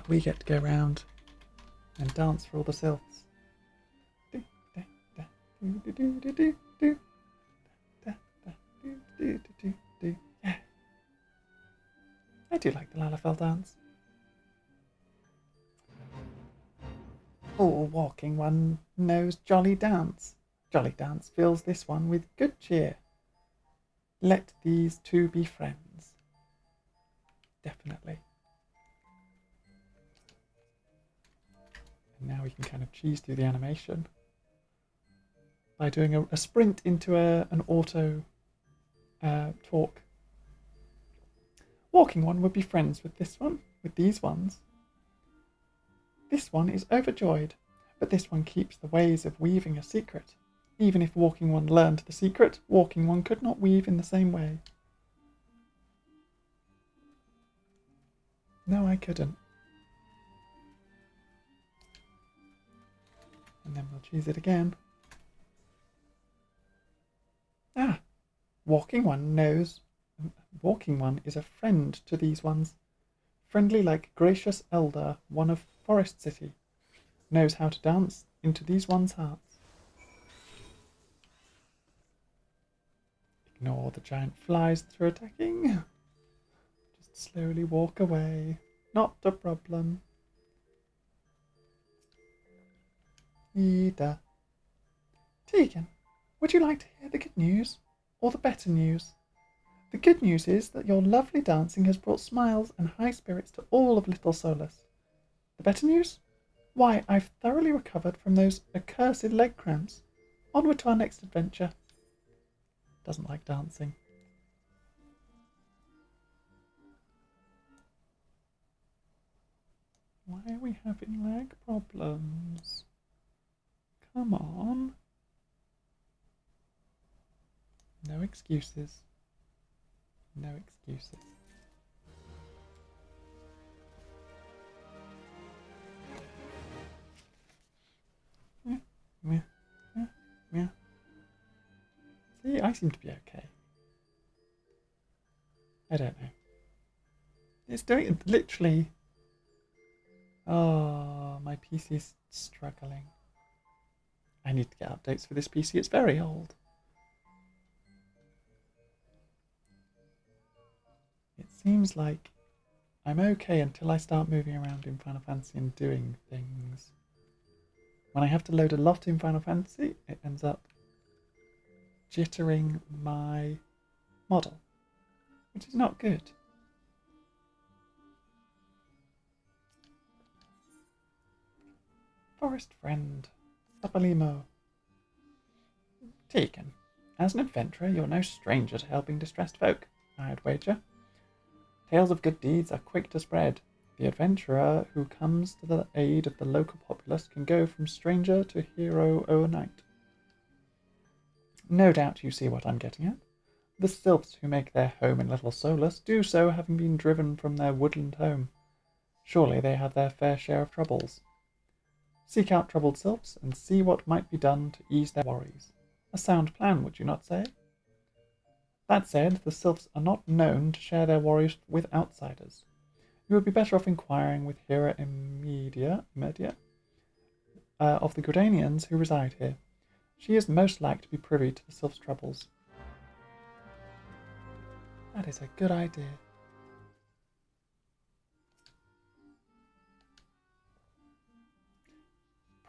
we get to go round and dance for all the sylphs. Yeah. I do like the Lalafell dance. All walking one knows jolly dance. Jolly dance fills this one with good cheer. Let these two be friends. Definitely. And now we can kind of cheese through the animation by doing a sprint into an auto talk. Walking one would be friends with this one, with these ones. This one is overjoyed, but this one keeps the ways of weaving a secret. Even if walking one learned the secret, walking one could not weave in the same way. No, I couldn't. And then we'll choose it again. Ah, walking one knows. Walking one is a friend to these ones. Friendly like gracious elder, one of Forest City. Knows how to dance into these ones' hearts. Ignore the giant flies that are attacking. Just slowly walk away. Not a problem. Ida. Tegan, would you like to hear the good news? Or the better news? The good news is that your lovely dancing has brought smiles and high spirits to all of Little Solace. The better news? Why, I've thoroughly recovered from those accursed leg cramps. Onward to our next adventure. Doesn't like dancing. Why are we having leg problems? Come on. No excuses. No excuses. Yeah. See, I seem to be okay. I don't know. It's doing it literally. Oh, my PC is struggling. I need to get updates for this PC. It's very old. It seems like I'm okay until I start moving around in Final Fantasy and doing things. When I have to load a lot in Final Fantasy, it ends up jittering my model, which is not good. Forest friend, Sapalimo. Tegan, as an adventurer, you're no stranger to helping distressed folk, I'd wager. Tales of good deeds are quick to spread. The adventurer who comes to the aid of the local populace can go from stranger to hero overnight. No doubt you see what I'm getting at. The sylphs who make their home in Little Solace do so having been driven from their woodland home. Surely they have their fair share of troubles. Seek out troubled sylphs and see what might be done to ease their worries. A sound plan, would you not say? That said, the sylphs are not known to share their worries with outsiders. You would be better off inquiring with Hera Media of the Gridanians who reside here. She is most like to be privy to the sylphs' troubles. That is a good idea.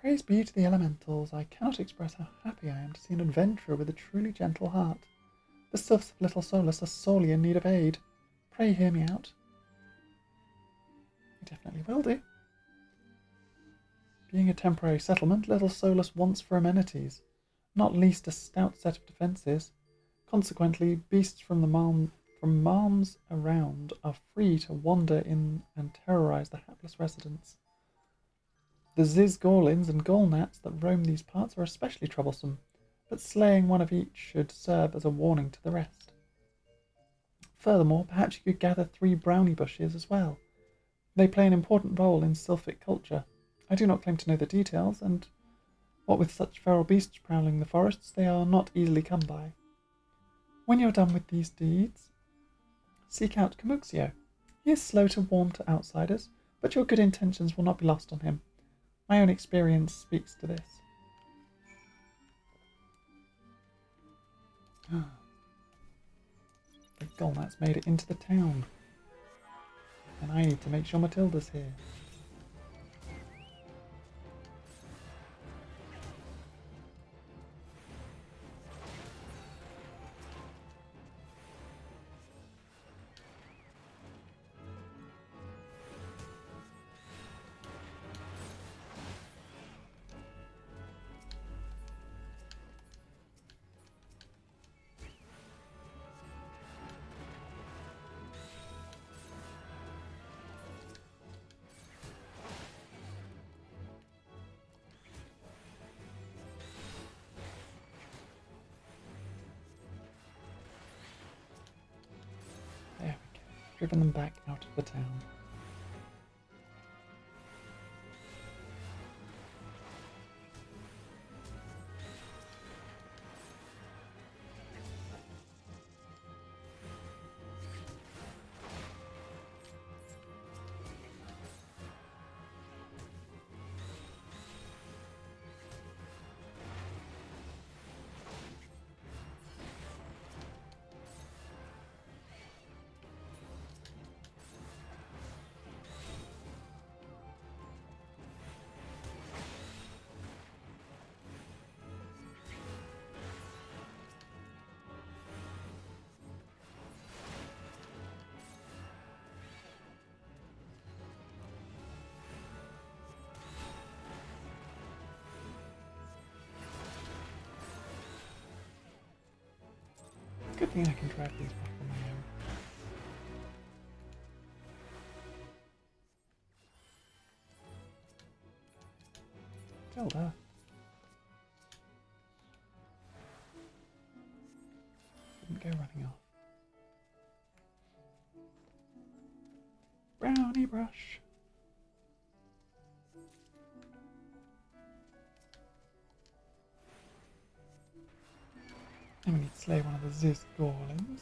Praise be to the elementals. I cannot express how happy I am to see an adventurer with a truly gentle heart. The sylphs of Little Solace are sorely in need of aid. Pray hear me out. I definitely will do. Being a temporary settlement, Little Solace wants for amenities, not least a stout set of defences. Consequently, beasts from malms around are free to wander in and terrorise the hapless residents. The Zizgorlins and Golnats that roam these parts are especially troublesome, but slaying one of each should serve as a warning to the rest. Furthermore, perhaps you could gather 3 brownie bushes as well. They play an important role in sylphic culture. I do not claim to know the details, and what with such feral beasts prowling the forests, they are not easily come by. When you are done with these deeds, seek out Camuxio. He is slow to warm to outsiders, but your good intentions will not be lost on him. My own experience speaks to this. The Golnat's made it into the town. And I need to make sure Matilda's here. There we go. Driven them back out of the town. Good thing I can drive these back on my own. Zelda. Didn't go running off. Brownie brush. And we need to slay one of the Ziz golems.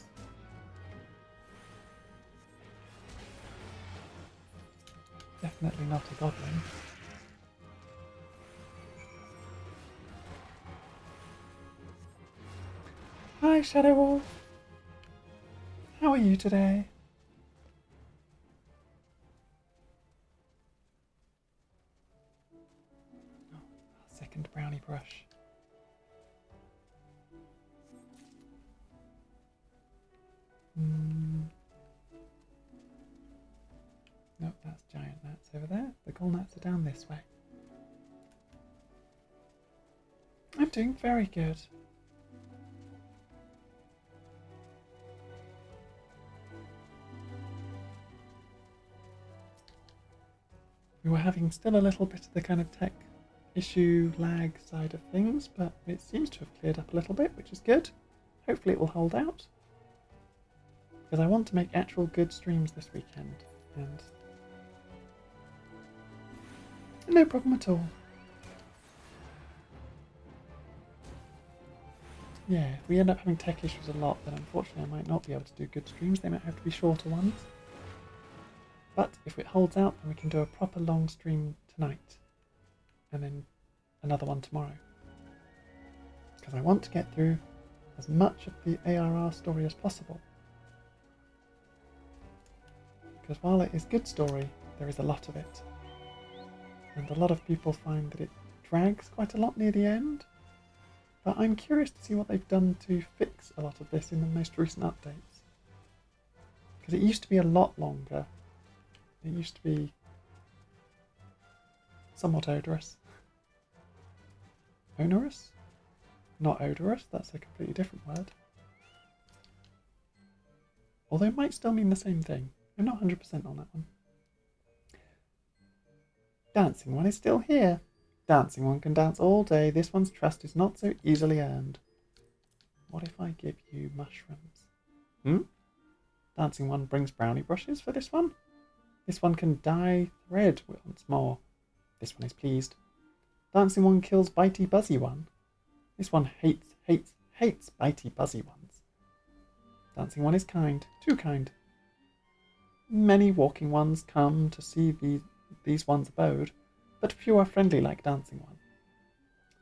Definitely not a goblin. Hi, Shadow Wolf. How are you today? Oh, second brownie brush. Nope, that's giant gnats over there. The coal gnats are down this way. I'm doing very good. We were having still a little bit of the kind of tech issue lag side of things, but it seems to have cleared up a little bit, which is good. Hopefully it will hold out. Because I want to make actual good streams this weekend, and no problem at all. Yeah, if we end up having tech issues a lot, then unfortunately I might not be able to do good streams. They might have to be shorter ones. But if it holds out, then we can do a proper long stream tonight, and then another one tomorrow. Because I want to get through as much of the ARR story as possible. Because while it is good story, there is a lot of it. And a lot of people find that it drags quite a lot near the end. But I'm curious to see what they've done to fix a lot of this in the most recent updates. Because it used to be a lot longer. It used to be somewhat odorous. Onerous? Not odorous, that's a completely different word. Although it might still mean the same thing. I'm not 100% on that one. Dancing one is still here. Dancing one can dance all day. This one's trust is not so easily earned. What if I give you mushrooms? Dancing one brings brownie brushes for this one. This one can dye thread once more. This one is pleased. Dancing one kills bitey buzzy one. This one hates bitey buzzy ones. Dancing one is kind. Too kind. Many walking ones come to see these one's abode, but few are friendly like Dancing One.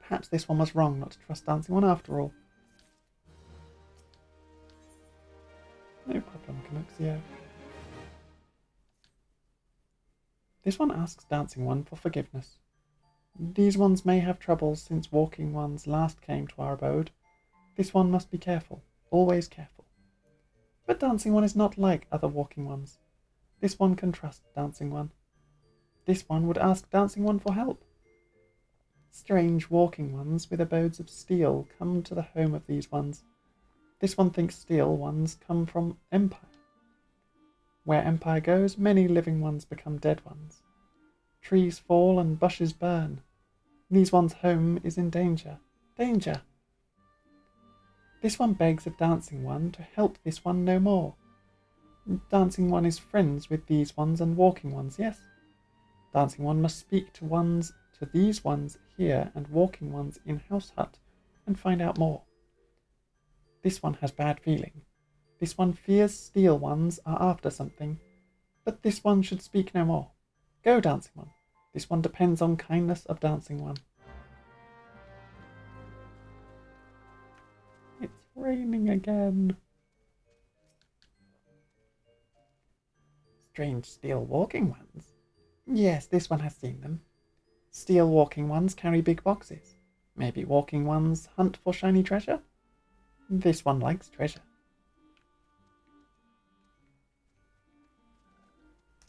Perhaps this one was wrong not to trust Dancing One after all. No problem, Canuxio. This one asks Dancing One for forgiveness. These ones may have troubles since walking ones last came to our abode. This one must be careful, always careful. But Dancing One is not like other walking ones. This one can trust Dancing One. This one would ask Dancing One for help. Strange walking ones with abodes of steel come to the home of these ones. This one thinks steel ones come from Empire. Where Empire goes, many living ones become dead ones. Trees fall and bushes burn. These one's home is in danger. Danger! This one begs of Dancing One to help this one no more. Dancing One is friends with these ones and walking ones, yes. Dancing One must speak to these ones here and walking ones in House Hut and find out more. This one has bad feeling. This one fears steel ones are after something, but this one should speak no more. Go, Dancing One. This one depends on kindness of Dancing One. It's raining again. Strange steel walking ones. Yes, this one has seen them. Steel walking ones carry big boxes. Maybe walking ones hunt for shiny treasure? This one likes treasure.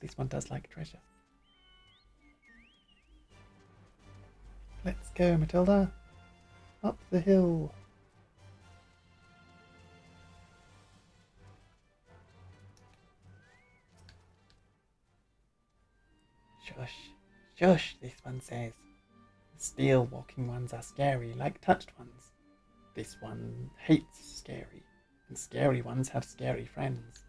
This one does like treasure. Let's go, Matilda. Up the hill. Shush, shush, this one says. Steel walking ones are scary, like touched ones. This one hates scary, and scary ones have scary friends.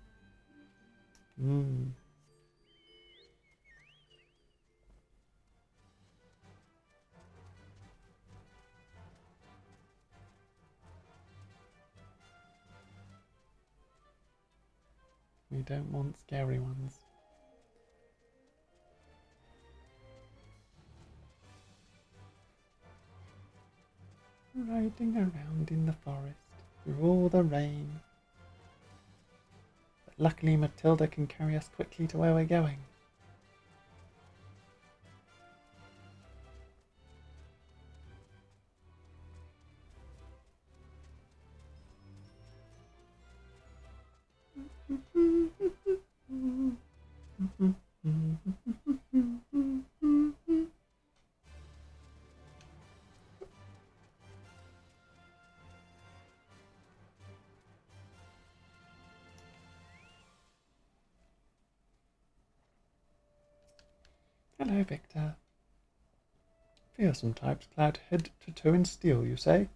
We don't want scary ones. Riding around in the forest through all the rain. But luckily Matilda can carry us quickly to where we're going. Hello, Victor. Fearsome types clad head to toe in steel, you say?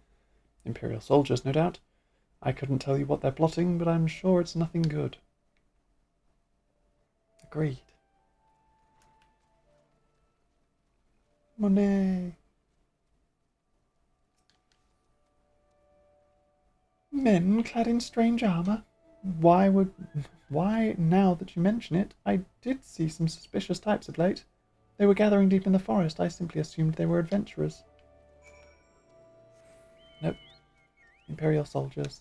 Imperial soldiers, no doubt. I couldn't tell you what they're plotting, but I'm sure it's nothing good. Agreed. Monet. Men clad in strange armour? Why, now that you mention it, I did see some suspicious types of late. They were gathering deep in the forest. I simply assumed they were adventurers. Nope. Imperial soldiers.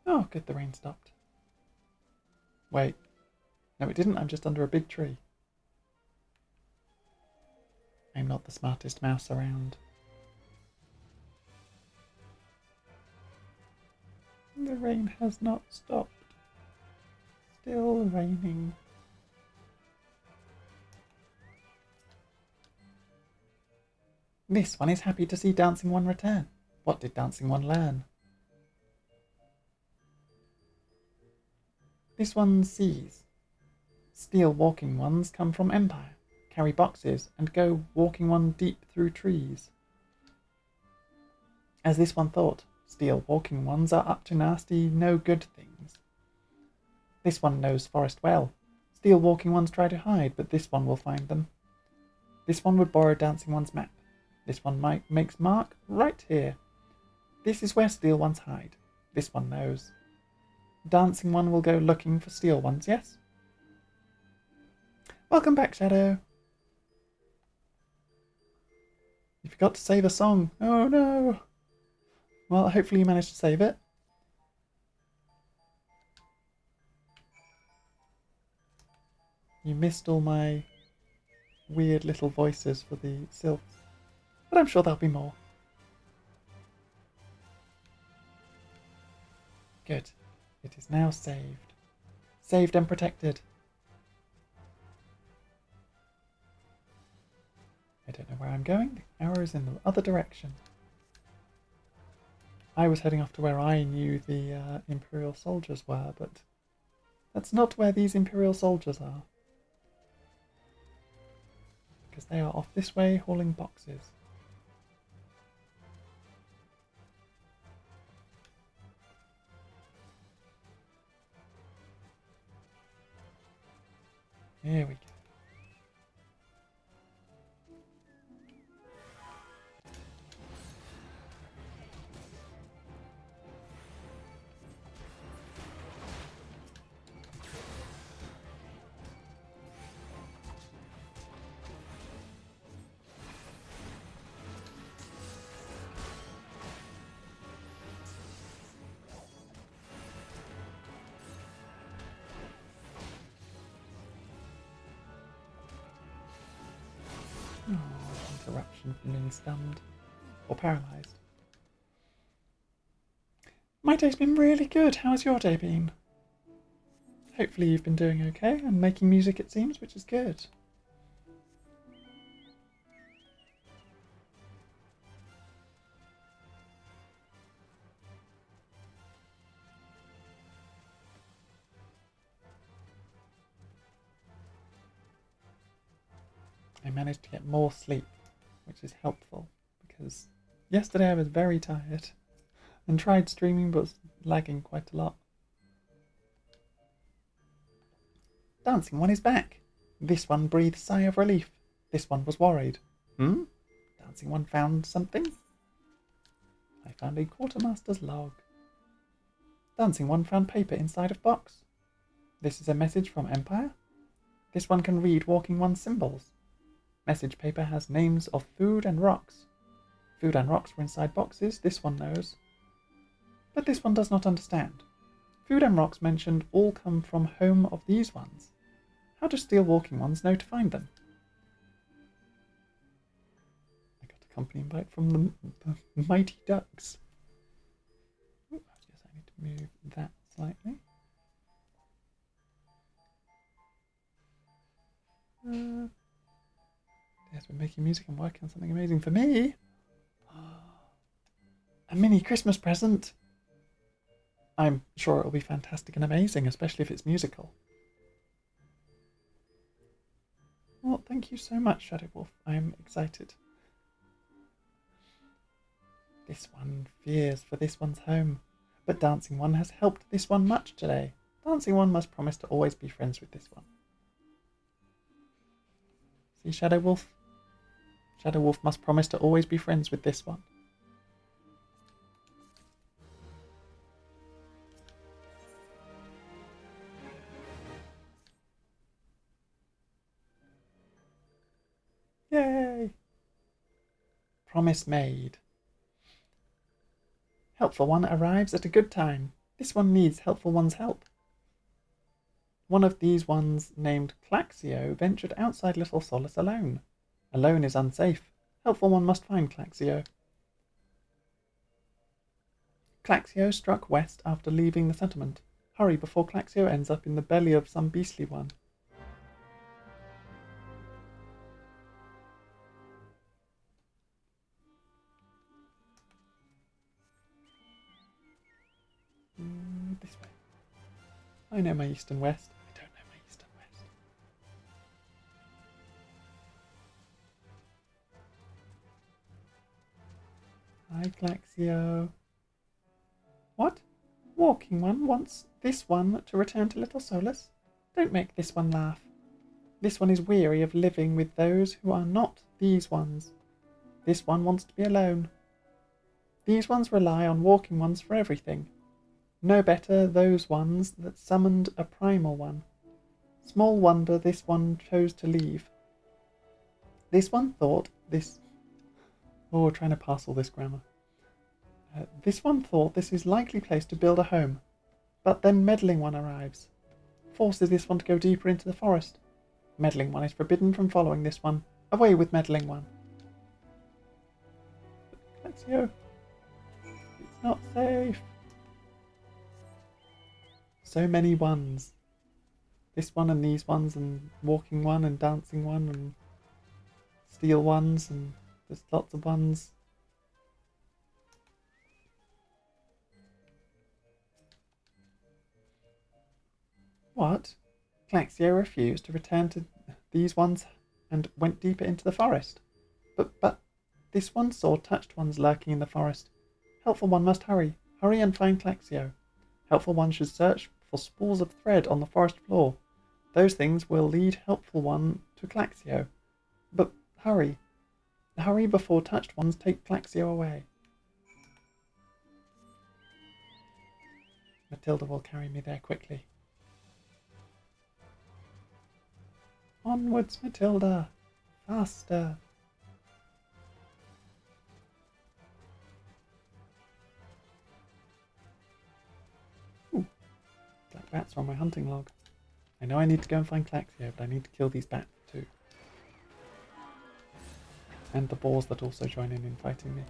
Oh, good, the rain stopped. Wait. No, it didn't. I'm just under a big tree. I'm not the smartest mouse around. The rain has not stopped. Still raining. This one is happy to see Dancing One return. What did Dancing One learn? This one sees. Steel walking ones come from Empire, carry boxes, and go walking one deep through trees. As this one thought, steel walking ones are up to nasty, no good things. This one knows forest well. Steel walking ones try to hide, but this one will find them. This one would borrow Dancing One's map. This one makes mark right here. This is where steel ones hide. This one knows. Dancing one will go looking for steel ones, yes? Welcome back, Shadow. You forgot to save a song. Oh no. Well, hopefully you managed to save it. You missed all my weird little voices for the sylphs. But I'm sure there'll be more. Good. It is now saved. Saved and protected. I don't know where I'm going. The arrow is in the other direction. I was heading off to where I knew the Imperial soldiers were, but that's not where these Imperial soldiers are. Because they are off this way hauling boxes. Here we go. Oh, interruption from being stunned or paralysed. My day's been really good. How has your day been? Hopefully you've been doing okay and making music, it seems, which is good. I managed to get more sleep, which is helpful because yesterday I was very tired and tried streaming but was lagging quite a lot. Dancing one is back. This one breathed a sigh of relief. This one was worried. Dancing one found something? I found a quartermaster's log. Dancing one found paper inside of box. This is a message from Empire. This one can read walking one's symbols. Message paper has names of food and rocks. Food and rocks were inside boxes, this one knows. But this one does not understand. Food and rocks mentioned all come from home of these ones. How do steel walking ones know to find them? I got a company invite from the Mighty Ducks. Ooh, I guess I need to move that slightly. Yes, we're making music and working on something amazing for me. A mini Christmas present. I'm sure it'll be fantastic and amazing, especially if it's musical. Well, thank you so much, Shadow Wolf. I am excited. This one fears for this one's home, but Dancing One has helped this one much today. Dancing One must promise to always be friends with this one. See, Shadow Wolf? Shadow Wolf must promise to always be friends with this one. Yay! Promise made. Helpful One arrives at a good time. This one needs Helpful One's help. One of these ones, named Claxio, ventured outside Little Solace alone. Alone is unsafe. Helpful One must find Claxio. Claxio struck west after leaving the settlement. Hurry before Claxio ends up in the belly of some beastly one. This way. I know my east and west. I don't know my east and west. Hi, Claxio. What? Walking One wants this one to return to Little Solace? Don't make this one laugh. This one is weary of living with those who are not these ones. This one wants to be alone. These ones rely on walking ones for everything. No better those ones that summoned a primal one. Small wonder this one chose to leave. This one thought this... Oh, we're trying to parcel this grammar. This one thought this is likely place to build a home. But then meddling one arrives. Forces this one to go deeper into the forest. Meddling one is forbidden from following this one. Away with meddling one. Clexio. It's not safe. So many ones. This one and these ones and walking one and dancing one and steel ones and there's lots of ones. What? Clexio refused to return to these ones and went deeper into the forest. But this one saw touched ones lurking in the forest. Helpful one must hurry. Hurry and find Clexio. Helpful one should search for spools of thread on the forest floor. Those things will lead helpful one to Clexio. But hurry. Hurry before touched ones take Clexio away. Matilda will carry me there quickly. Onwards, Matilda! Faster! Ooh, black bats are on my hunting log. I know I need to go and find Clexio, but I need to kill these bats too. And the boars that also join in fighting me.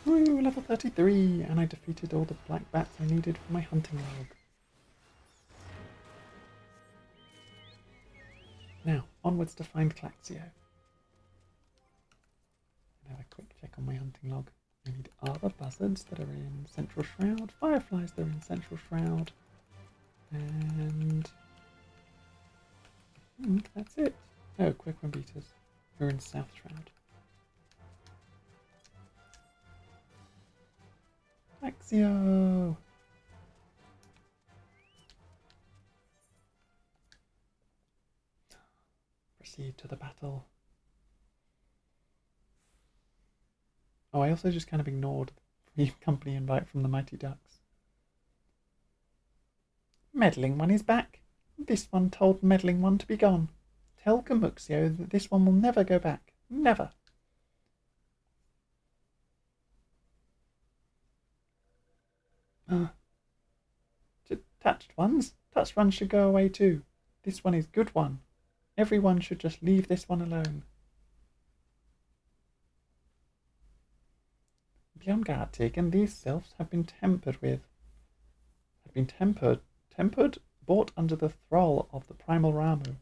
Woo, level 33, and I defeated all the black bats I needed for my hunting log. Now, onwards to find Clexio. Have a quick check on my hunting log. I need arbor buzzards that are in Central Shroud, fireflies that are in Central Shroud, and that's it. Oh, quick-run beaters who are in South Shroud. Clexio! Proceed to the battle. Oh, I also just kind of ignored the company invite from the Mighty Ducks. Meddling one is back. This one told meddling one to be gone. Tell Gamuxio that this one will never go back. Never. Touched ones? Touched ones should go away too. This one is good one. Everyone should just leave this one alone. Beyond guard taken, these sylphs have been tempered, brought under the thrall of the primal Ramu.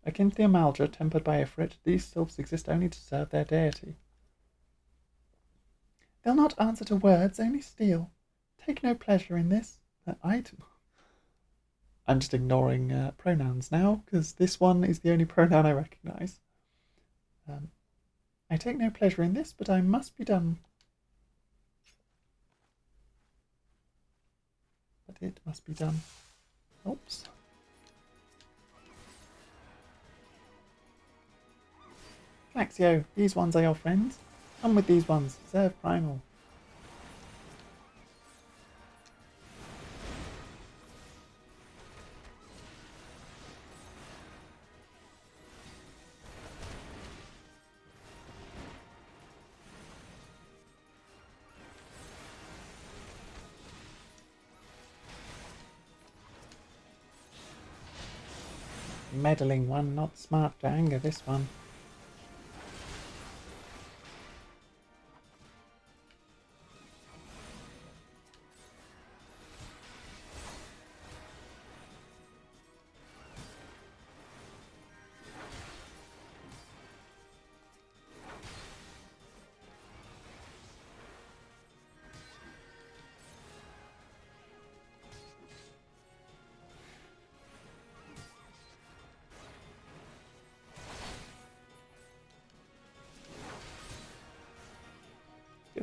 Akin to the Amalja tempered by Ifrit, these sylphs exist only to serve their deity. They'll not answer to words, only steal. Take no pleasure in this. I'm just ignoring pronouns now, because this one is the only pronoun I recognise. I take no pleasure in this, but I must be done. But it must be done. Oops. Clexio, these ones are your friends. Come with these ones. Serve primal. Meddling one, not smart to anger this one.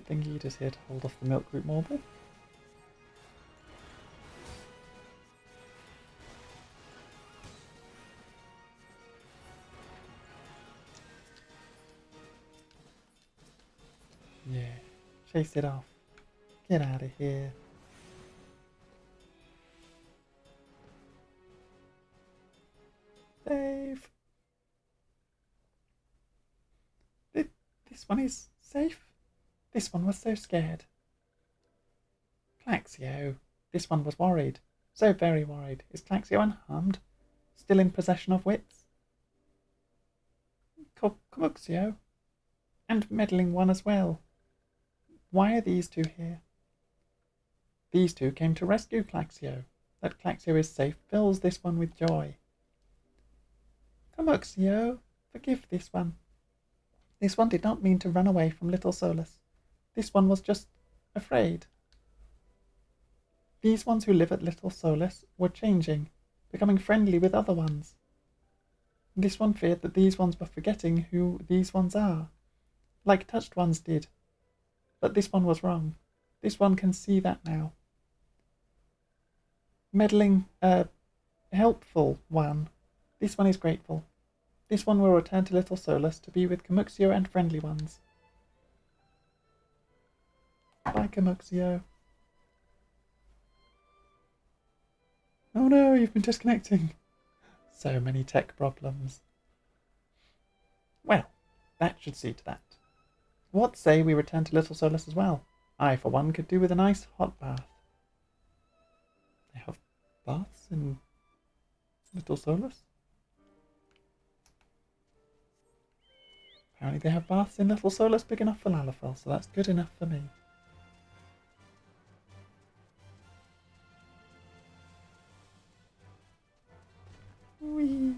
good thing Yeda's here to hold off the Milkroot Morble. Yeah, chase it off. Get out of here. Save. This one is safe. This one was so scared. Claxio. This one was worried. So very worried. Is Claxio unharmed? Still in possession of wits? Comuxio. And meddling one as well. Why are these two here? These two came to rescue Claxio. That Claxio is safe fills this one with joy. Comuxio, forgive this one. This one did not mean to run away from Little Solace. This one was just afraid. These ones who live at Little Solace were changing, becoming friendly with other ones. This one feared that these ones were forgetting who these ones are, like touched ones did. But this one was wrong. This one can see that now. Meddling, helpful one. This one is grateful. This one will return to Little Solace to be with Comuxio and friendly ones. Bye, Comuxio. Oh no, you've been disconnecting. So many tech problems. Well, that should see to that. What say we return to Little Solace as well? I, for one, could do with a nice hot bath. They have baths in Little Solace? Apparently they have baths in Little Solace big enough for Lalafell, so that's good enough for me. Whee!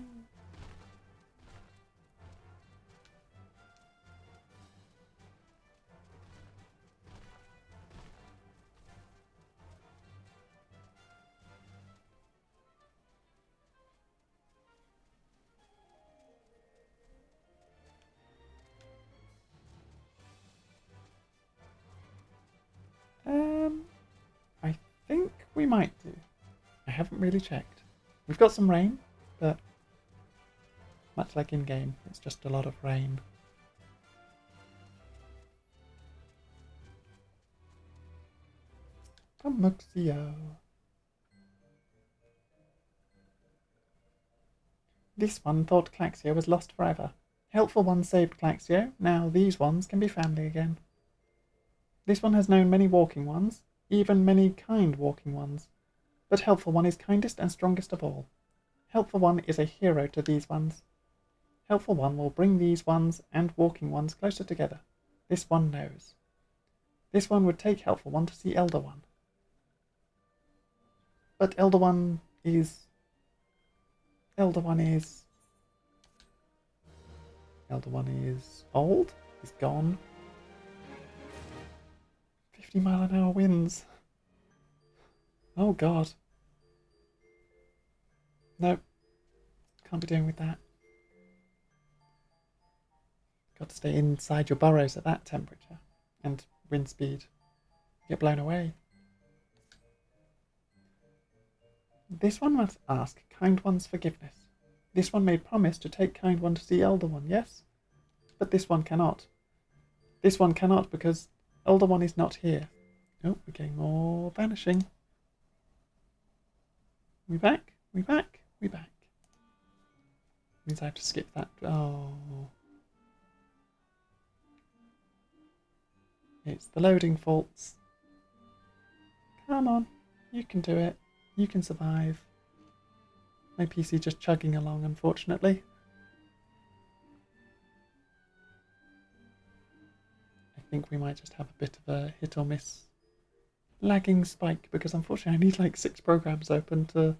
I think we might do. I haven't really checked. We've got some rain, but much like in-game, it's just a lot of rain. Comuxio. This one thought Claxio was lost forever. Helpful one saved Claxio, now these ones can be family again. This one has known many walking ones, even many kind walking ones, but Helpful one is kindest and strongest of all. Helpful one is a hero to these ones. Helpful one will bring these ones and walking ones closer together. This one knows. This one would take Helpful one to see Elder One. But Elder One is old? He's gone. 50-mile-an-hour winds. Oh god. Nope. Can't be doing with that. Got to stay inside your burrows at that temperature. And wind speed. Get blown away. This one must ask Kind One's forgiveness. This one made promise to take Kind One to see Elder One, yes? But this one cannot. This one cannot because Elder One is not here. Oh, we're getting more vanishing. We back? We back? We back. Means I have to skip that. Oh. It's the loading faults. Come on. You can do it. You can survive. My PC just chugging along, unfortunately. I think we might just have a bit of a hit or miss lagging spike because unfortunately I need like 6 programs open to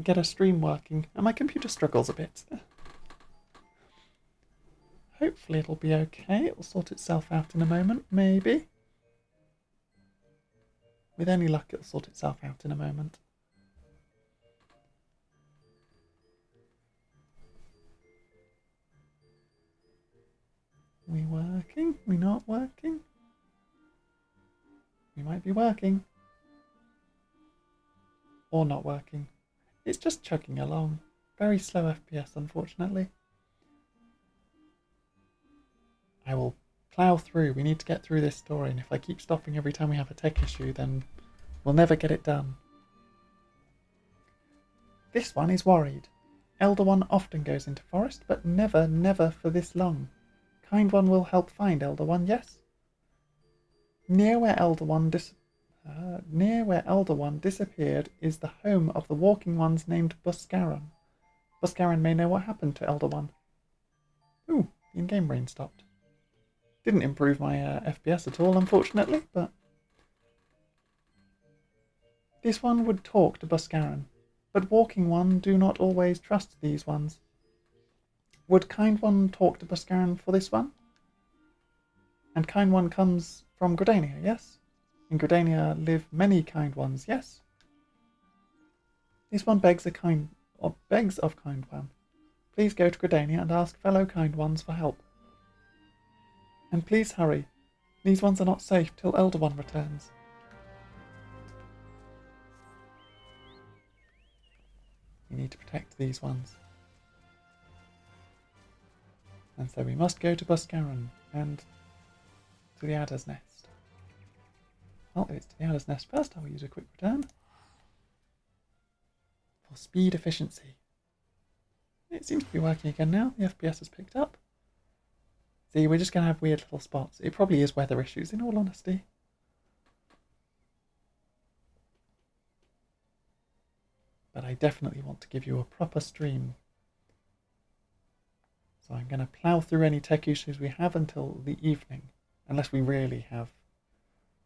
get a stream working and my computer struggles a bit. Hopefully it'll be okay. It'll sort itself out in a moment, maybe. With any luck it'll sort itself out in a moment. We working? We not working? We might be working. Or not working. It's just chugging along. Very slow FPS, unfortunately. I will plough through. We need to get through this story, and if I keep stopping every time we have a tech issue, then we'll never get it done. This one is worried. Elder One often goes into forest, but never for this long. Kind One will help find Elder One, yes? Near where Elder One disappeared is the home of the walking ones named Buscaron. Buscaron may know what happened to Elder One. Ooh, the in-game brain stopped. Didn't improve my FPS at all, unfortunately, but... This one would talk to Buscaron, but Walking One do not always trust these ones. Would Kind One talk to Buscaron for this one? And Kind One comes from Gridania, yes? In Gridania live many Kind Ones, yes? This one begs of Kind One. Please go to Gridania and ask fellow Kind Ones for help. And please hurry. These ones are not safe till Elder One returns. We need to protect these ones. And so we must go to Buscaron and to the Adder's Nest. Well, if it's to the Adder's Nest first, I will use a quick return. For speed efficiency. It seems to be working again now. The FPS has picked up. See, we're just going to have weird little spots. It probably is weather issues, in all honesty. But I definitely want to give you a proper stream. So I'm going to plough through any tech issues we have until the evening. Unless we really have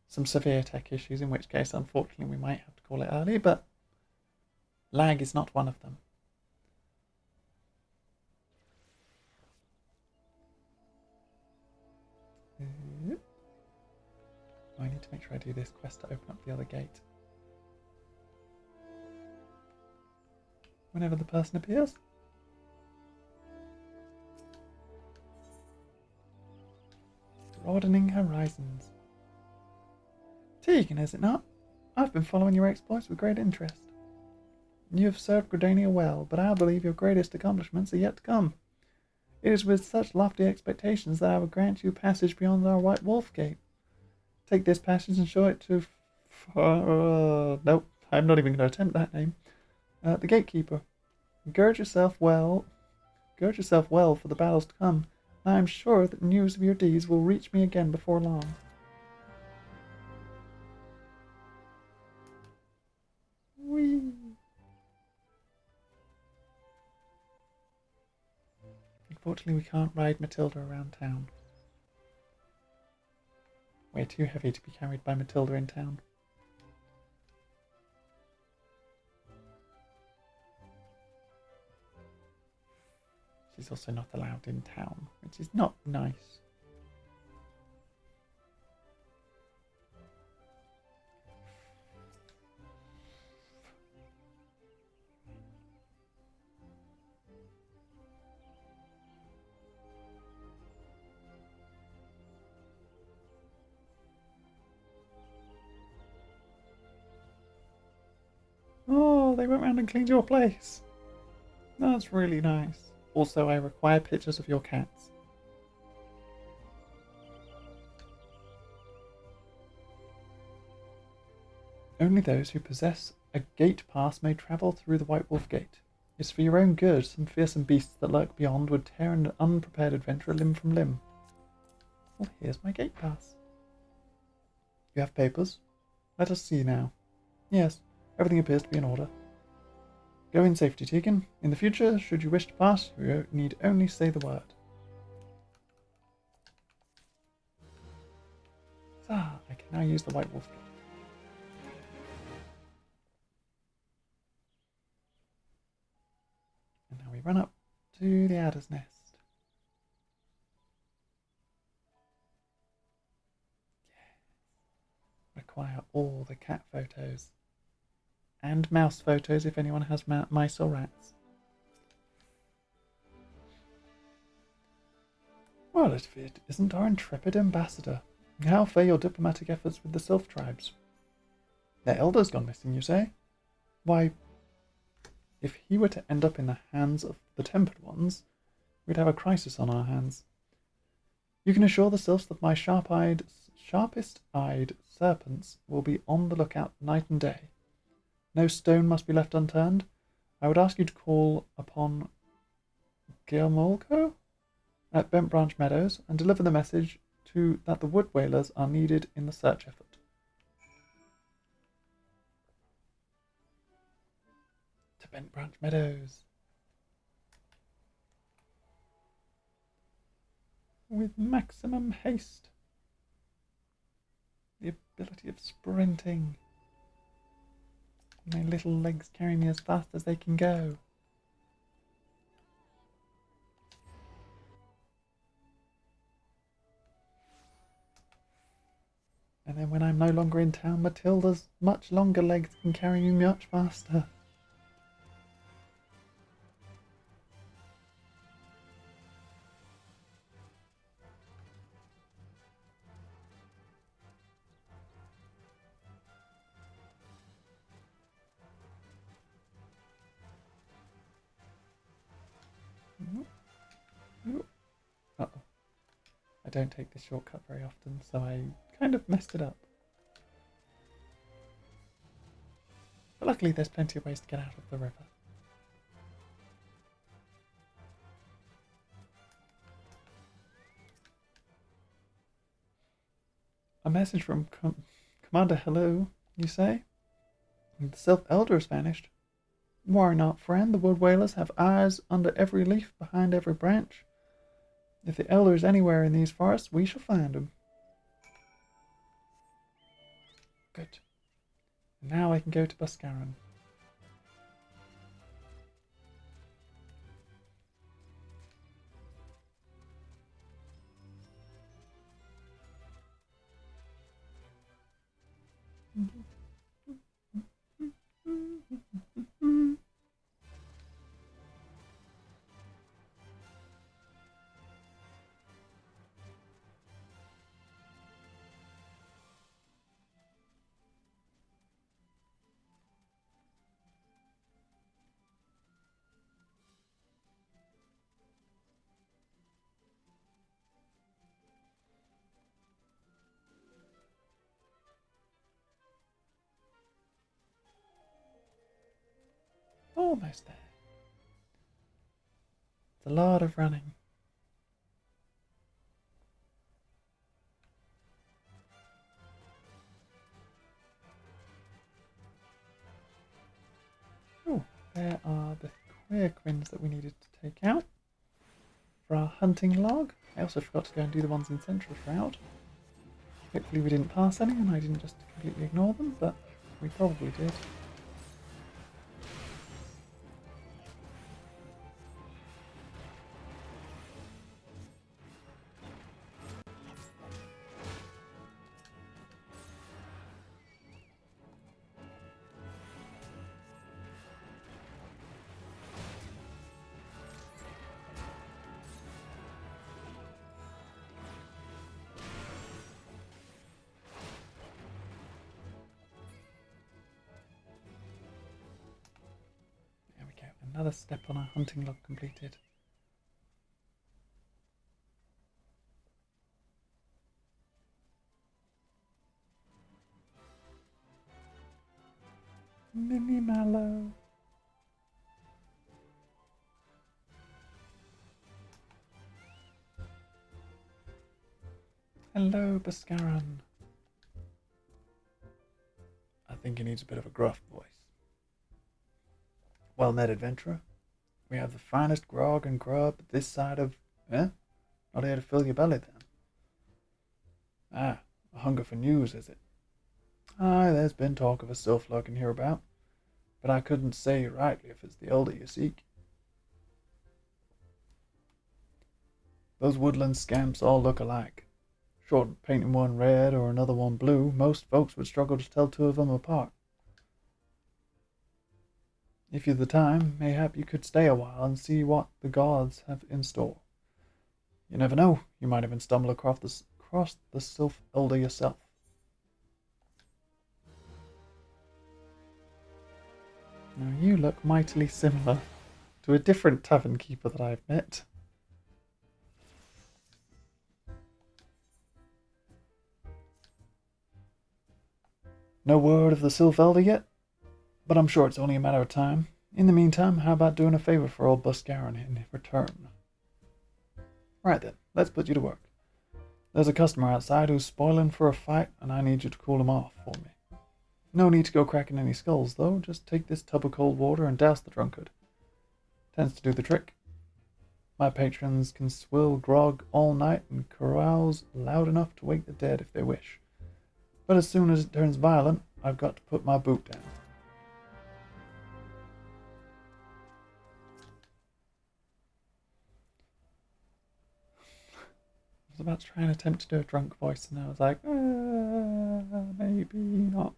some severe tech issues, in which case, unfortunately, we might have to call it early, but lag is not one of them. I need to make sure I do this quest to open up the other gate. Whenever the person appears. Broadening horizons. Tegan, is it not? I've been following your exploits with great interest. You have served Gridania well, but I believe your greatest accomplishments are yet to come. It is with such lofty expectations that I will grant you passage beyond our White Wolf Gate. Take this passage and show it to... nope, I'm not even going to attempt that name. The Gatekeeper. Gird yourself well for the battles to come, and I am sure that news of your deeds will reach me again before long. Whee! Unfortunately, we can't ride Matilda around town. We're too heavy to be carried by Matilda in town. She's also not allowed in town, which is not nice. Oh, they went round and cleaned your place. That's really nice. Also, I require pictures of your cats. Only those who possess a gate pass may travel through the White Wolf Gate. It's for your own good. Some fearsome beasts that lurk beyond would tear an unprepared adventurer limb from limb. Well, here's my gate pass. You have papers? Let us see now. Yes, everything appears to be in order. Go in safety, Tegan. In the future, should you wish to pass, you need only say the word. Ah, I can now use the White Wolf Gate. And now we run up to the Adder's Nest. Yeah. Require all the cat photos. And mouse photos if anyone has mice or rats. Well, if it isn't our intrepid ambassador. How fare your diplomatic efforts with the Sylph tribes? Their elder's gone missing, you say? Why, if he were to end up in the hands of the Tempered Ones, we'd have a crisis on our hands. You can assure the Sylphs that my sharpest-eyed serpents will be on the lookout night and day. No stone must be left unturned. I would ask you to call upon Gilmolko at Bent Branch Meadows and deliver the message that the wood whalers are needed in the search effort. To Bent Branch Meadows. With maximum haste. The ability of sprinting. My little legs carry me as fast as they can go. And then when I'm no longer in town, Matilda's much longer legs can carry me much faster. Uh-oh. I don't take this shortcut very often, so I kind of messed it up. But luckily there's plenty of ways to get out of the river. A message from Commander Hello, you say? The Sylph Elder has vanished. Worry not, friend. The wood whalers have eyes under every leaf, behind every branch. If the Elder is anywhere in these forests, we shall find him. Good. Now I can go to Buscaron. Almost there. It's a lot of running. Oh, there are the queer quins that we needed to take out for our hunting log. I also forgot to go and do the ones in Central Shroud. Hopefully we didn't pass any and I didn't just completely ignore them, but we probably did. Another step on our hunting log completed. Mini Mallow. Hello, Buscaron. I think he needs a bit of a gruff voice. Well met, adventurer. We have the finest grog and grub this side of... Not here to fill your belly, then. Ah, a hunger for news, is it? Aye, there's been talk of a sylph lurking hereabout, but I couldn't say rightly if it's the elder you seek. Those woodland scamps all look alike. Short of painting one red or another one blue, most folks would struggle to tell two of them apart. If you've the time, mayhap you could stay a while and see what the gods have in store. You never know, you might even stumble across across the Sylph Elder yourself. Now you look mightily similar to a different tavern keeper that I've met. No word of the Sylph Elder yet, but I'm sure it's only a matter of time. In the meantime, how about doing a favour for old Buscaron in return? Right then, let's put you to work. There's a customer outside who's spoiling for a fight, and I need you to cool him off for me. No need to go cracking any skulls, though. Just take this tub of cold water and douse the drunkard. Tends to do the trick. My patrons can swill grog all night and carouse loud enough to wake the dead if they wish. But as soon as it turns violent, I've got to put my boot down. I was about to try and attempt to do a drunk voice, and I was like, maybe not.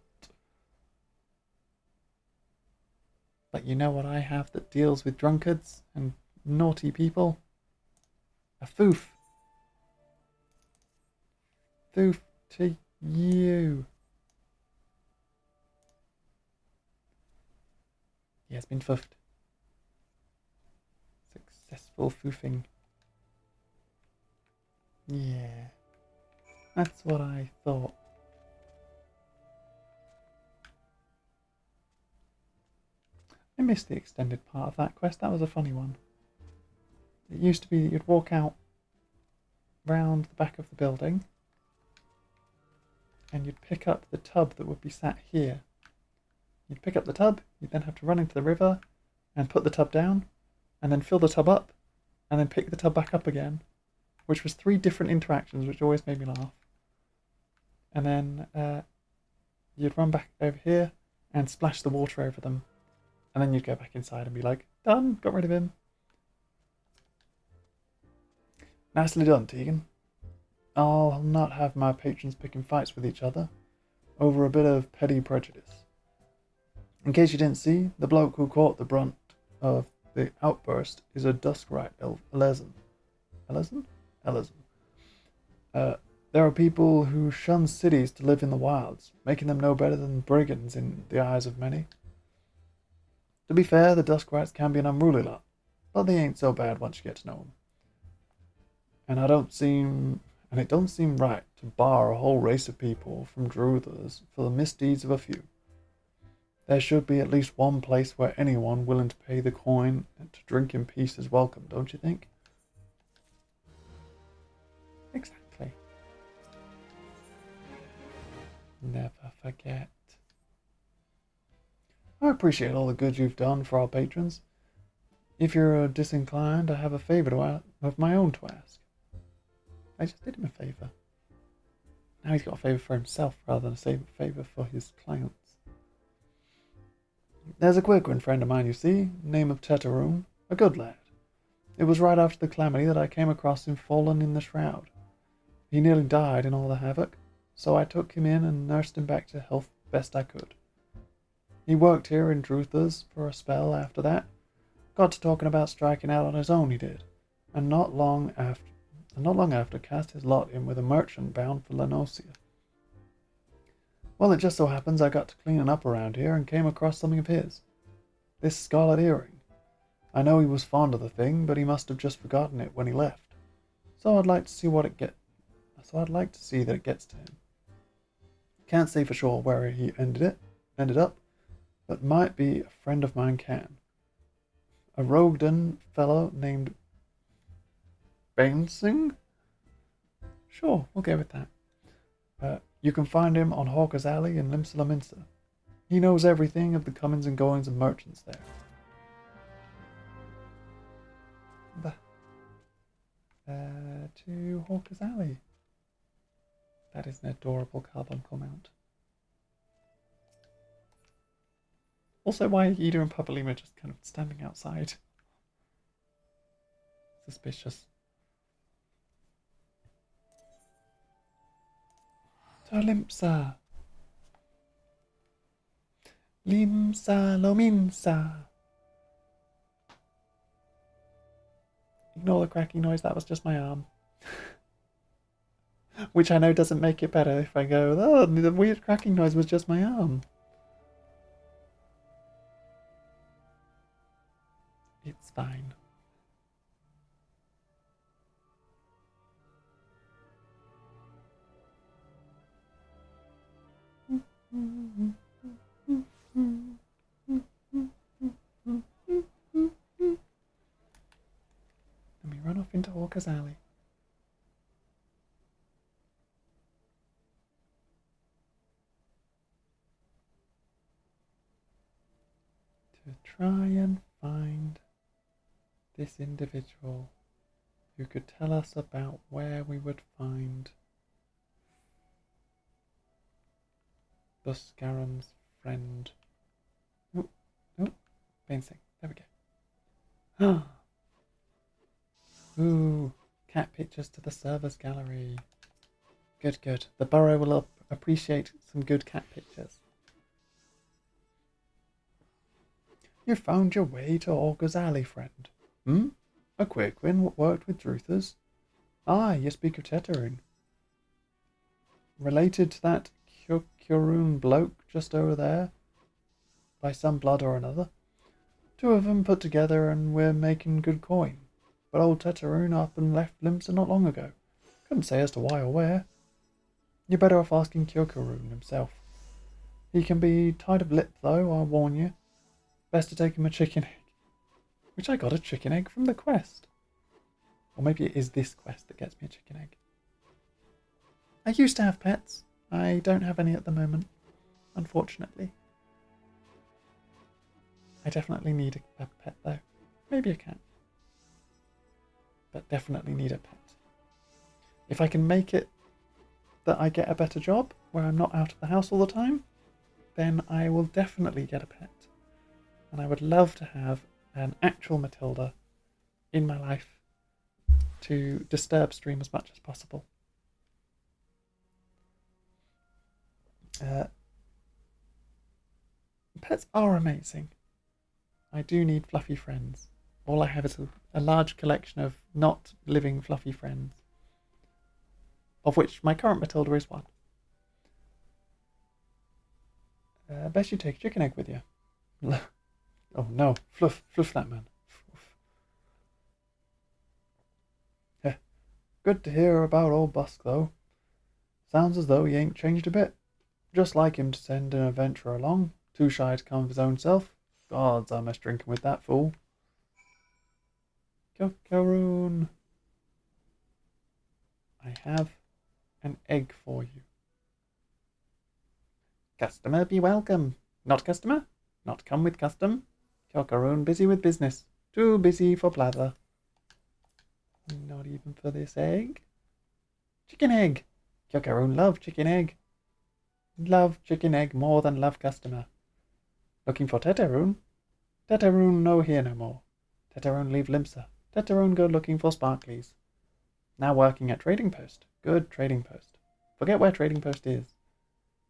But you know what I have that deals with drunkards and naughty people? A foof. Foof to you. He has been foofed. Successful foofing. Yeah, that's what I thought. I missed the extended part of that quest. That was a funny one. It used to be that you'd walk out round the back of the building and you'd pick up the tub that would be sat here. You'd pick up the tub, you'd then have to run into the river and put the tub down and then fill the tub up and then pick the tub back up again, which was 3 different interactions, which always made me laugh. And then you'd run back over here and splash the water over them. And then you'd go back inside and be like, done, got rid of him. Nicely done, Tegan. I'll not have my patrons picking fights with each other over a bit of petty prejudice. In case you didn't see, the bloke who caught the brunt of the outburst is a Duskrite Elezen. Elezen? Elezen. There are people who shun cities to live in the wilds, making them no better than brigands in the eyes of many. To be fair, the Duskrites can be an unruly lot, but they ain't so bad once you get to know them. And it don't seem right to bar a whole race of people from Druthers for the misdeeds of a few. There should be at least one place where anyone willing to pay the coin and to drink in peace is welcome, don't you think? Exactly. Never forget. I appreciate all the good you've done for our patrons. If you're disinclined, I have a favour of my own to ask. I just did him a favour. Now he's got a favour for himself rather than a favour for his clients. There's a Quaquin friend of mine, you see, name of Tetaroom, a good lad. It was right after the calamity that I came across him fallen in the shroud. He nearly died in all the havoc, so I took him in and nursed him back to health best I could. He worked here in Druthers for a spell after that. Got to talking about striking out on his own, he did, and not long after cast his lot in with a merchant bound for Lenosia. Well, it just so happens I got to cleaning up around here and came across something of his. This scarlet earring. I know he was fond of the thing, but he must have just forgotten it when he left. So I'd like to see that it gets to him. Can't say for sure where he ended up, but might be a friend of mine can. A Rogden fellow named Bainsing? Sure, we'll go with that. You can find him on Hawker's Alley in Limsala Minster. He knows everything of the comings and goings of merchants there. To Hawker's Alley. That is an adorable carbuncle mount. Also, why are Ida and Papalima just kind of standing outside? Suspicious. Tolimsa. Limsa Lominsa. Ignore the cracking noise, that was just my arm. Which I know doesn't make it better if I go, oh, the weird cracking noise was just my arm. It's fine. Let me run off into Hawker's Alley. To try and find this individual who could tell us about where we would find Buscaron's friend. Oh, Bainsing. There we go. Ooh, cat pictures to the servers gallery. Good, good. The Burrow will appreciate some good cat pictures. You found your way to Augur's Alley, friend. A quick one what worked with Druthers? Ah, you speak of Teteroon. Related to that Kyokurun bloke just over there? By some blood or another? Two of them put together and we're making good coin. But old Teteroon up and left Limsa not long ago. Couldn't say as to why or where. You're better off asking Kyokurun himself. He can be tight of lip though, I warn you. Best to take him a chicken egg. Which I got a chicken egg from the quest. Or maybe it is this quest that gets me a chicken egg. I used to have pets. I don't have any at the moment, unfortunately. I definitely need a pet though. Maybe a cat. But definitely need a pet. If I can make it that I get a better job, where I'm not out of the house all the time, then I will definitely get a pet. And I would love to have an actual Matilda in my life to disturb stream as much as possible. Pets are amazing. I do need fluffy friends. All I have is a large collection of not living fluffy friends, of which my current Matilda is one. Best you take a chicken egg with you. Oh no, fluff that man. Good to hear about old Busk though. Sounds as though he ain't changed a bit. Just like him to send an adventurer along, too shy to come of his own self. Gods, I must drinking with that fool. Kyokurun. I have an egg for you. Customer be welcome. Not customer? Not come with custom. Kyokurun busy with business. Too busy for blather. Not even for this egg. Chicken egg. Kyokurun love chicken egg. Love chicken egg more than love customer. Looking for Teteroon? Teteroon no here no more. Teteroon leave Limsa. Teteroon go looking for sparklies. Now working at trading post. Good trading post. Forget where trading post is.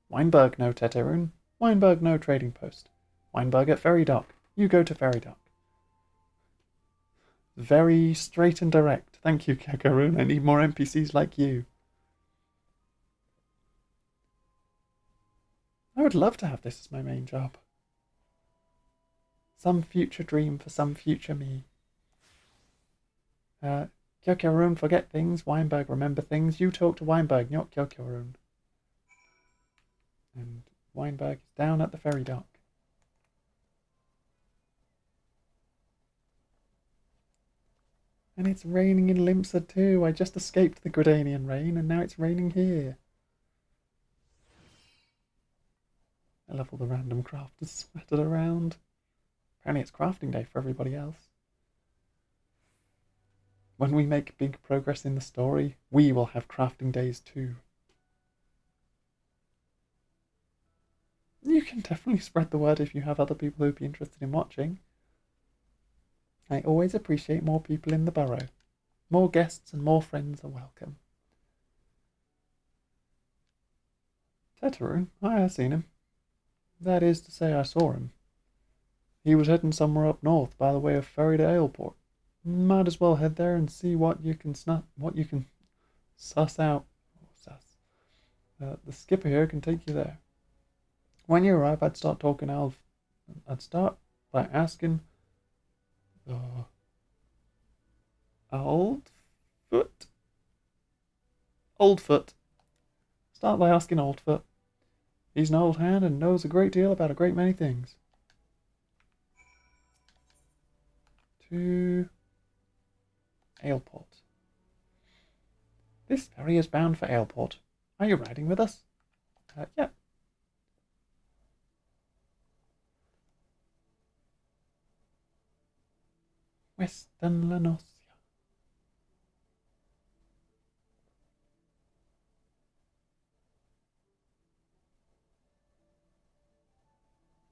Weinberg no Teteroon. Weinberg no trading post. Weinberg at ferry dock. You go to ferry dock. Very straight and direct. Thank you, Kyokurun. I need more NPCs like you. I would love to have this as my main job. Some future dream for some future me. Kyokurun forget things, Weinberg remember things. You talk to Weinberg, not Kyokurun. And Weinberg is down at the ferry dock. And it's raining in Limsa too. I just escaped the Gridanian rain and now it's raining here. I love all the random crafters scattered around. Apparently it's crafting day for everybody else. When we make big progress in the story, we will have crafting days too. You can definitely spread the word if you have other people who'd be interested in watching. I always appreciate more people in the burrow. More guests and more friends are welcome. Teteroon? I have seen him. That is to say, I saw him. He was heading somewhere up north by the way of Ferry to Aleport. Might as well head there and see what you can suss out, The skipper here can take you there. When you arrive, I'd start talking elf. I'd start by asking Oldfoot. Oldfoot. Start by asking Oldfoot. He's an old hand and knows a great deal about a great many things. To Aleport. This ferry is bound for Aleport. Are you riding with us? Yeah. Western Lanosia.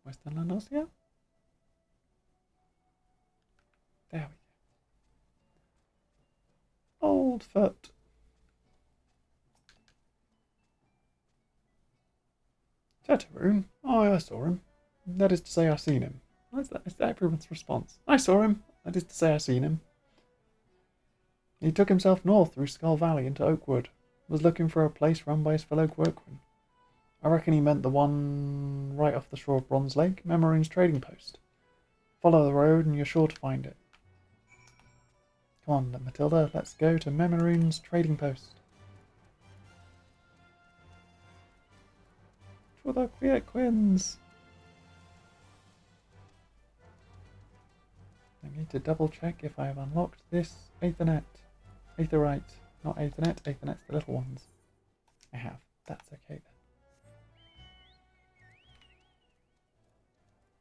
Western Lanosia? There we go. Oldfoot. Chatteroon? Oh, I saw him. That is to say, I seen him. That's everyone's response. I saw him. That is to say, I seen him. He took himself north through Skull Valley into Oakwood. Was looking for a place run by his fellow workmen. I reckon he meant the one right off the shore of Bronze Lake, Memory's trading post. Follow the road and you're sure to find it. Come on, Matilda, let's go to Memory's trading post. For the Queer Quins. I need to double check if I have unlocked this Aethernet. Aetherite. Not Aethernet, Aethernet's the little ones. I have. That's okay then.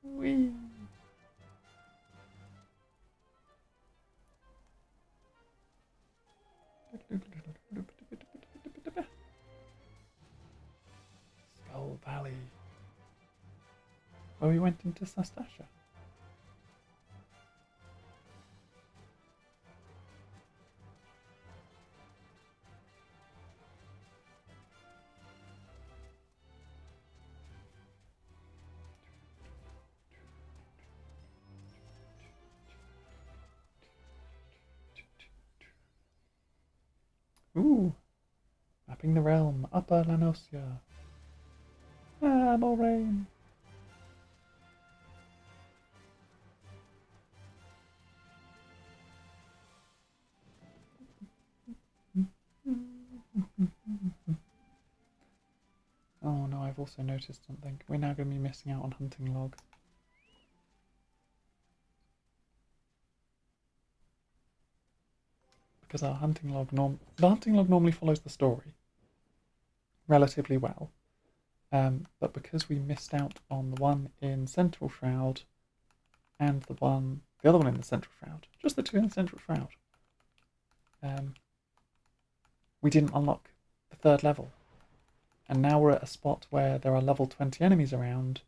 Whee! Skull Valley. Where we went into Sastasha. Ooh, mapping the realm, Upper Lanosia. Ah, more rain. Oh no, I've also noticed something. We're now going to be missing out on hunting log. Because our hunting log the hunting log normally follows the story relatively well, but because we missed out on the one in Central Shroud and the other one in the Central Shroud, just the two in the Central Shroud, we didn't unlock the third level, and now we're at a spot where there are level 20 enemies around,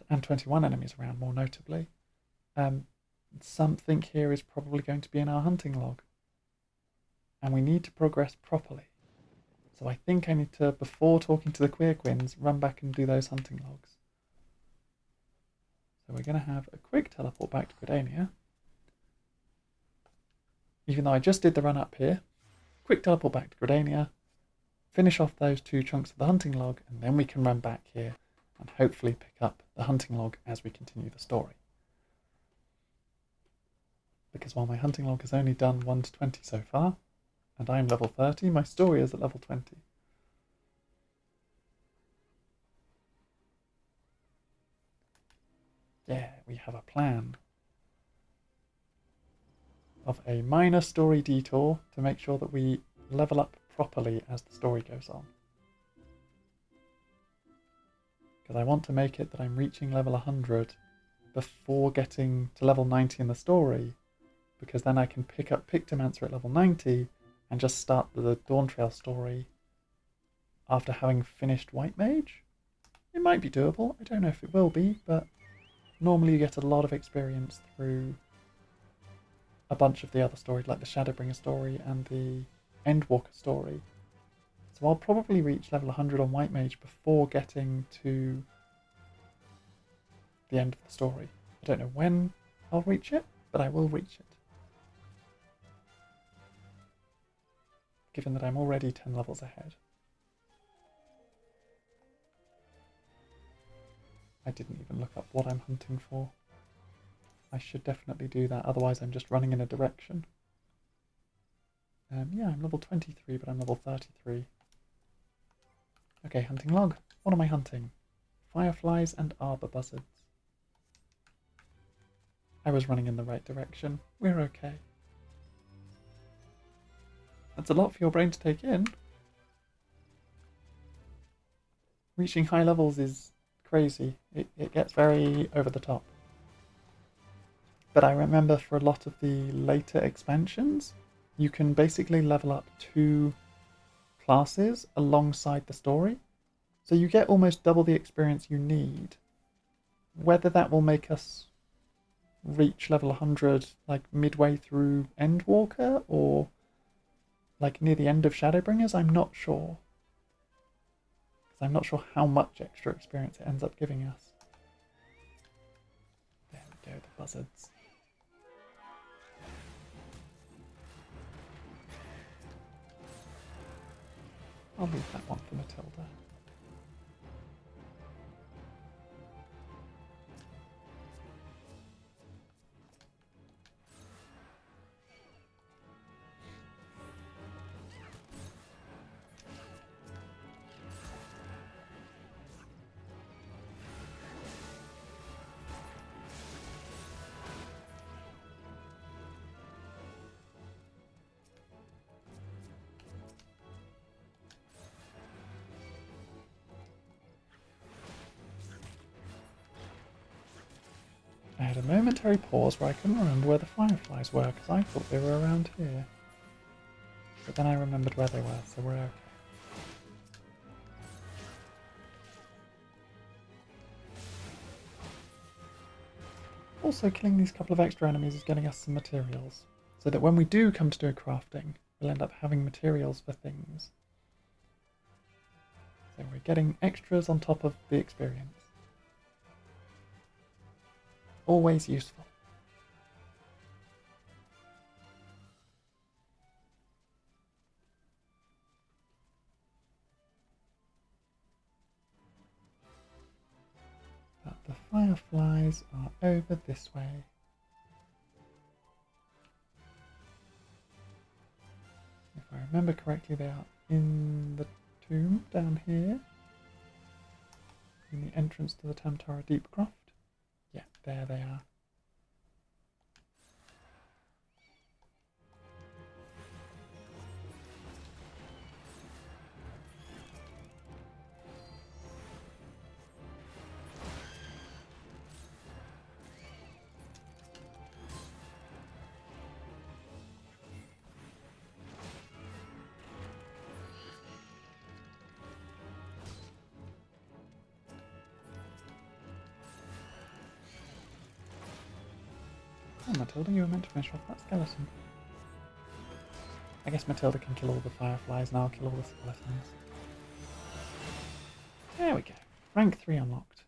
and 21 enemies around more notably. Something here is probably going to be in our hunting log. And we need to progress properly. So I think I need to, before talking to the Queer Quins, run back and do those hunting logs. So we're going to have a quick teleport back to Gridania. Even though I just did the run up here. Quick teleport back to Gridania. Finish off those 2 chunks of the hunting log. And then we can run back here and hopefully pick up the hunting log as we continue the story. Because while my hunting log has only done 1 to 20 so far, and I'm level 30, my story is at level 20. Yeah, we have a plan of a minor story detour to make sure that we level up properly as the story goes on. Because I want to make it that I'm reaching level 100 before getting to level 90 in the story, because then I can pick up Pictomancer at level 90 and just start the Dawntrail story after having finished White Mage. It might be doable, I don't know if it will be, but normally you get a lot of experience through a bunch of the other stories, like the Shadowbringer story and the Endwalker story. So I'll probably reach level 100 on White Mage before getting to the end of the story. I don't know when I'll reach it, but I will reach it. Given that I'm already 10 levels ahead. I didn't even look up what I'm hunting for. I should definitely do that, otherwise I'm just running in a direction. Yeah, I'm level 23, but I'm level 33. Okay, hunting log. What am I hunting? Fireflies and arbor buzzards. I was running in the right direction. We're okay. That's a lot for your brain to take in. Reaching high levels is crazy. It gets very over the top. But I remember for a lot of the later expansions, you can basically level up 2 classes alongside the story. So you get almost double the experience you need. Whether that will make us reach level 100 like midway through Endwalker or like near the end of Shadowbringers, I'm not sure. Because I'm not sure how much extra experience it ends up giving us. There we go, the buzzards. I'll leave that one for Matilda. I had a momentary pause where I couldn't remember where the fireflies were because I thought they were around here. But then I remembered where they were, so we're okay. Also, killing these couple of extra enemies is getting us some materials, so that when we do come to do a crafting, we'll end up having materials for things. So we're getting extras on top of the experience. Always useful. But the fireflies are over this way. If I remember correctly, they are in the tomb down here. In the entrance to the Tamtara Deepcroft. Yeah, there they are. Oh, Matilda, you were meant to finish off that skeleton. I guess Matilda can kill all the fireflies and I'll kill all the skeletons. There we go. Rank 3 unlocked.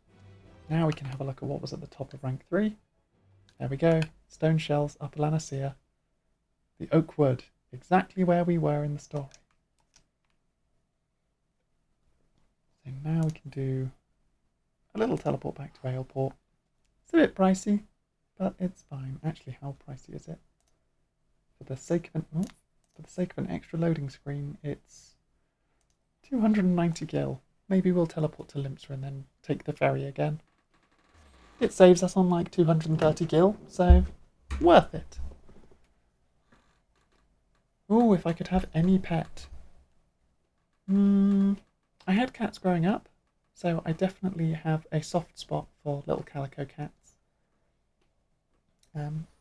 Now we can have a look at what was at the top of rank 3. There we go. Stone shells, Upper Lanacea. The oak wood. Exactly where we were in the story. So now we can do a little teleport back to Aleport. It's a bit pricey, but it's fine. Actually, how pricey is it? For the sake of an extra loading screen, it's 290 gil. Maybe we'll teleport to Limsa and then take the ferry again. It saves us on like 230 gil, so worth it. Ooh, if I could have any pet. I had cats growing up, so I definitely have a soft spot for little calico cats.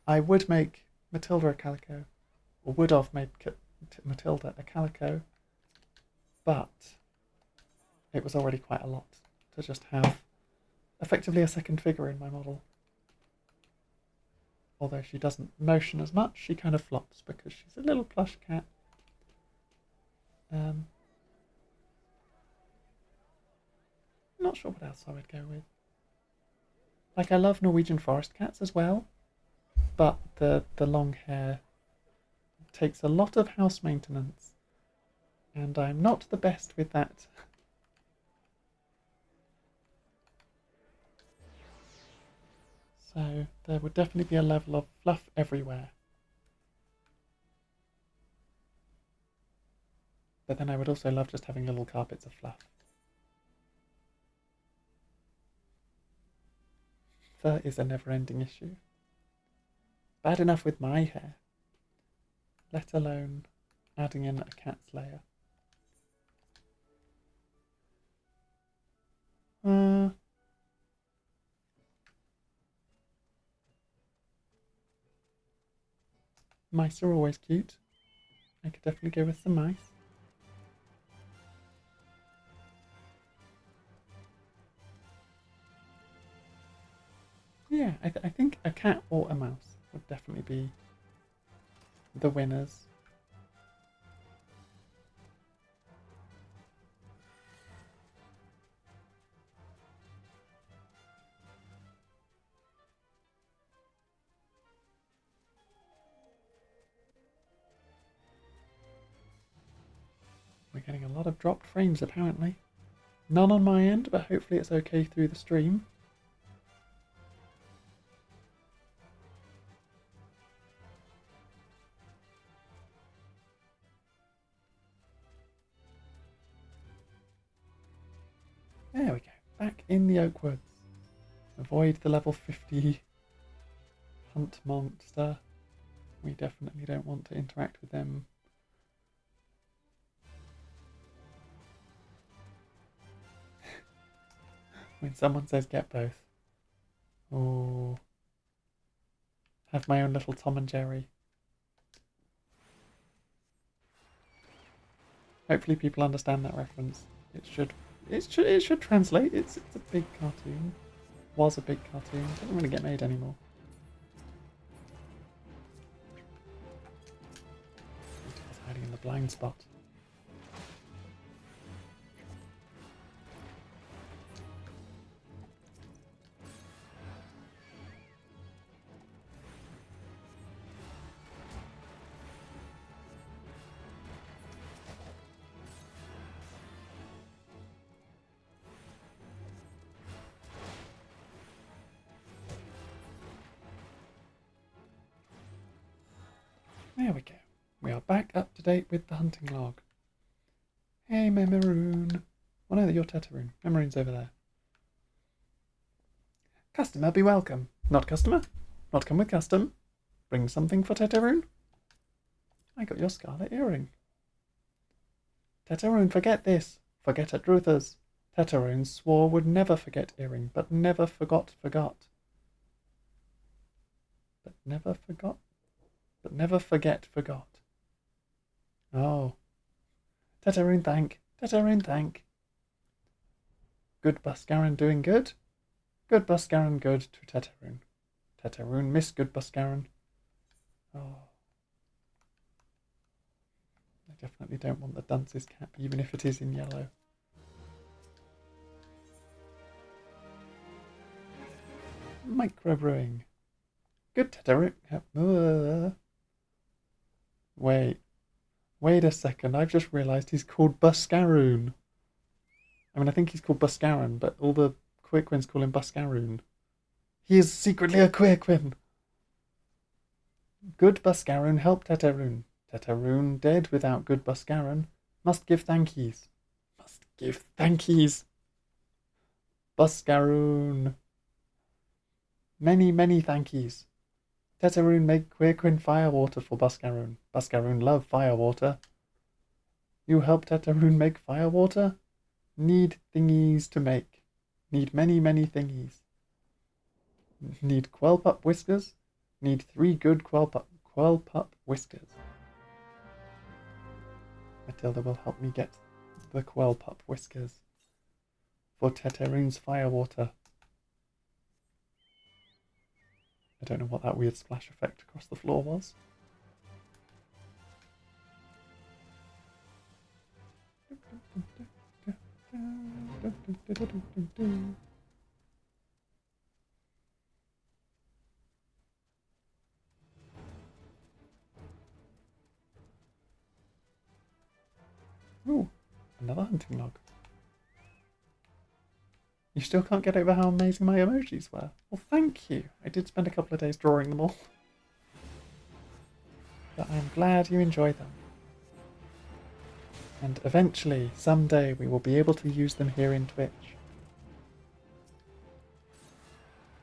I would make Matilda a calico, or would have made Matilda a calico, but it was already quite a lot to just have effectively a second figure in my model. Although she doesn't motion as much, she kind of flops because she's a little plush cat. Not sure what else I would go with. Like, I love Norwegian forest cats as well, but the long hair takes a lot of house maintenance, and I'm not the best with that. So there would definitely be a level of fluff everywhere. But then I would also love just having little carpets of fluff. Fur is a never-ending issue. Bad enough with my hair, let alone adding in a cat's layer. Mice are always cute. I could definitely go with some mice. Yeah, I think a cat or a mouse would definitely be the winners. We're getting a lot of dropped frames apparently. None on my end, but hopefully it's okay through the stream. There we go. Back in the oak woods. Avoid the level 50 hunt monster. We definitely don't want to interact with them. When someone says get both. Oh. Have my own little Tom and Jerry. Hopefully people understand that reference. It should translate. It's a big cartoon. Was a big cartoon. Doesn't really get made anymore. It's hiding in the blind spot. There we go. We are back up to date with the hunting log. Hey, Memeroon. Oh no, you're Tetaroon. Memeroon's over there. Customer, be welcome. Not customer. Not come with custom. Bring something for Tetaroon. I got your scarlet earring. Tetaroon, forget this. Forget it, Ruthers. Tetaroon swore would never forget earring, but never forgot. But never forgot. But never forgot. Oh. Tetaroon thank. Tetaroon thank. Good Buscaron doing good? Good Buscaron good to Tetaroon. Tetaroon miss good Buscaron. Oh. I definitely don't want the dunce's cap, even if it is in yellow. Microbrewing. Good Tetaroon. Wait a second. I've just realised he's called Buscaroon. I mean, I think he's called Buscaron, but all the Quirquins call him Buscaroon. He is secretly a Quirquin. Good Buscaron help Tetaroon. Tetaroon dead without good Buscaron. Must give thankies. Must give thankies. Buscaroon. Many, many thankies. Tetaroon make Quirquin firewater for Buscaroon. Buscaroon love firewater. You help Tetaroon make firewater? Need thingies to make. Need many, many thingies. Need Quellpup whiskers? Need 3 good Quellpup whiskers. Matilda will help me get the Quellpup whiskers for Tetaroon's firewater. I don't know what that weird splash effect across the floor was. Ooh, another hunting log. You still can't get over how amazing my emojis were. Well, thank you. I did spend a couple of days drawing them all. But I'm glad you enjoy them. And eventually, someday, we will be able to use them here in Twitch.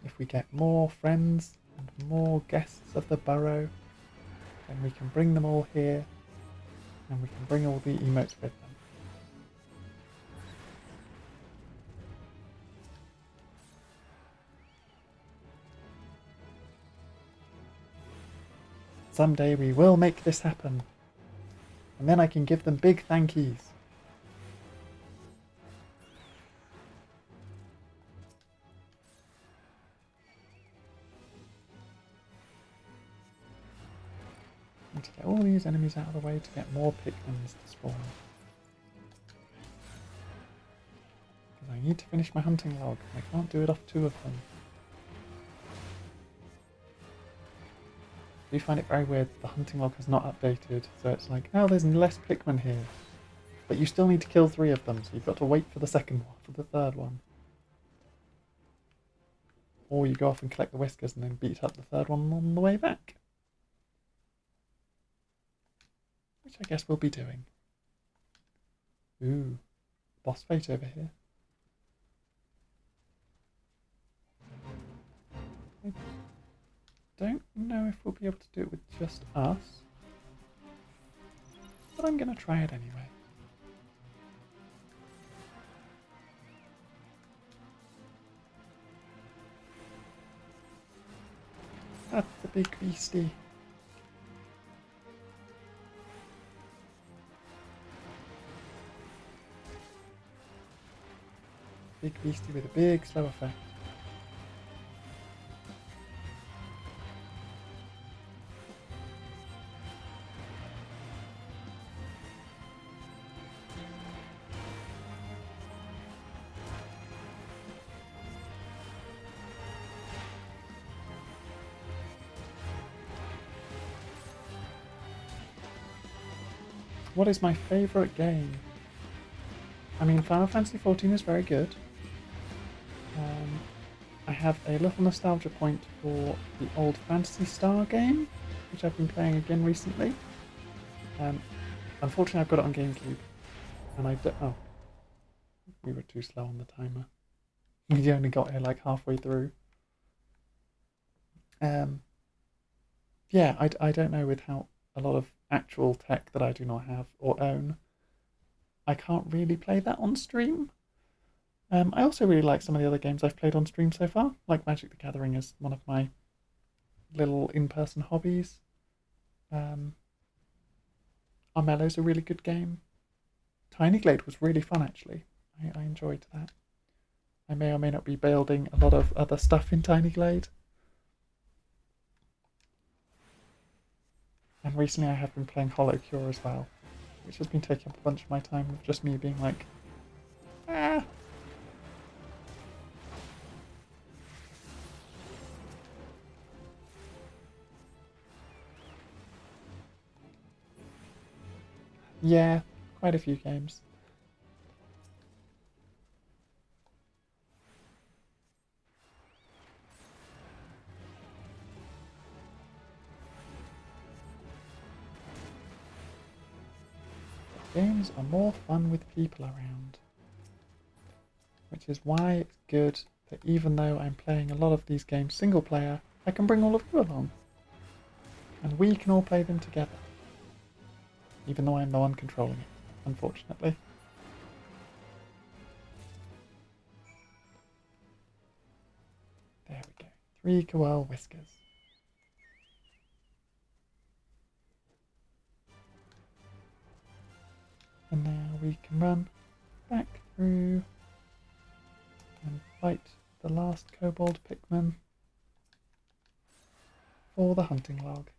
If we get more friends and more guests of the burrow, then we can bring them all here, and we can bring all the emotes with them. Someday we will make this happen, and then I can give them big thank yous. And to get all these enemies out of the way to get more Pikmins to spawn. Because I need to finish my hunting log. I can't do it off 2 of them. I do find it very weird that the hunting log has not updated, so it's like, oh, there's less Pikmin here. But you still need to kill 3 of them, so you've got to wait for the second one, for the third one. Or you go off and collect the whiskers and then beat up the third one on the way back. Which I guess we'll be doing. Ooh, boss fight over here. I don't know if we'll be able to do it with just us, but I'm going to try it anyway. That's the big beastie. Big beastie with a big slow effect. What is my favourite game? I mean, Final Fantasy XIV is very good. I have a little nostalgia point for the old Phantasy Star game, which I've been playing again recently. Unfortunately, I've got it on GameCube, and oh, we were too slow on the timer. We only got here like halfway through. Yeah, I don't know, with how a lot of actual tech that I do not have or own, I can't really play that on stream. I also really like some of the other games I've played on stream so far, like Magic the Gathering is one of my little in-person hobbies. Armello's a really good game. Tiny Glade was really fun, actually. I enjoyed that. I may or may not be building a lot of other stuff in Tiny Glade. And recently I have been playing Hollow Cure as well, which has been taking up a bunch of my time with just me being like, ah. Yeah, quite a few games. Games are more fun with people around. Which is why it's good that even though I'm playing a lot of these games single player, I can bring all of you along. And we can all play them together. Even though I'm the one controlling it, unfortunately. There we go. 3 Koel whiskers. And now we can run back through and fight the last kobold Pikmin for the hunting log.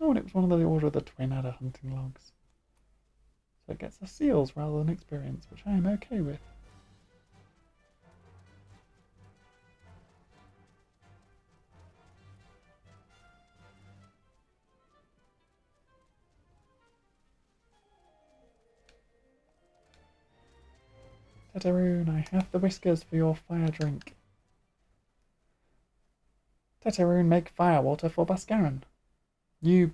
Oh, and it was one of the Order of the Twin Adder hunting logs. So it gets us seals rather than experience, which I am okay with. Tetaroon, I have the whiskers for your fire drink. Tetaroon, make fire water for Bascaran. You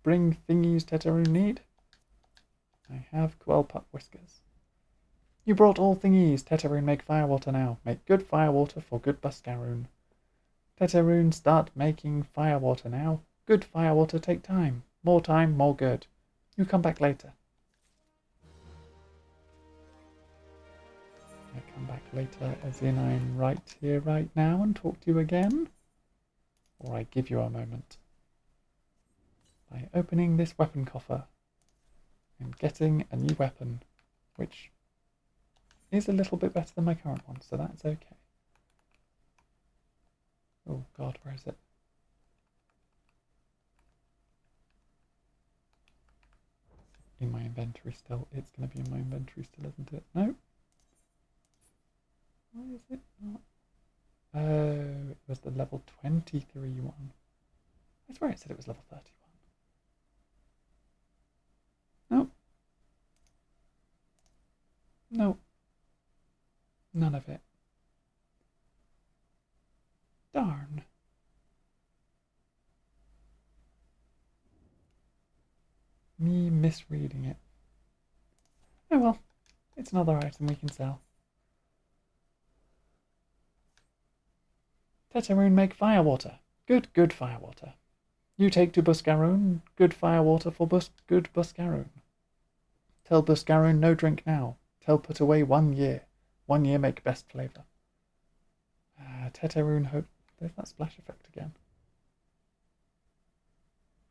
bring thingies Tetaroon need? I have Quelpup whiskers. You brought all thingies. Tetaroon, make fire water now. Make good fire water for good Bascaroon. Tetaroon, start making fire water now. Good fire water take time. More time, more good. You come back later. I come back later as in I'm right here, right now and talk to you again. Or I give you a moment. By opening this weapon coffer and getting a new weapon, which is a little bit better than my current one, so that's okay. Oh god, where is it? In my inventory still. It's going to be in my inventory still, isn't it? No? Why is it not? Oh, it was the level 23 one. I swear it said it was level 31. No. No. None of it. Darn. Me misreading it. Oh well, it's another item we can sell. Tetaroon, make fire water. Good, good fire water. You take to Buscaroon. Good fire water for good Buscaroon. Tell Buscaroon no drink now. Tell put away 1 year. 1 year make best flavour. Tetaroon hope. There's that splash effect again.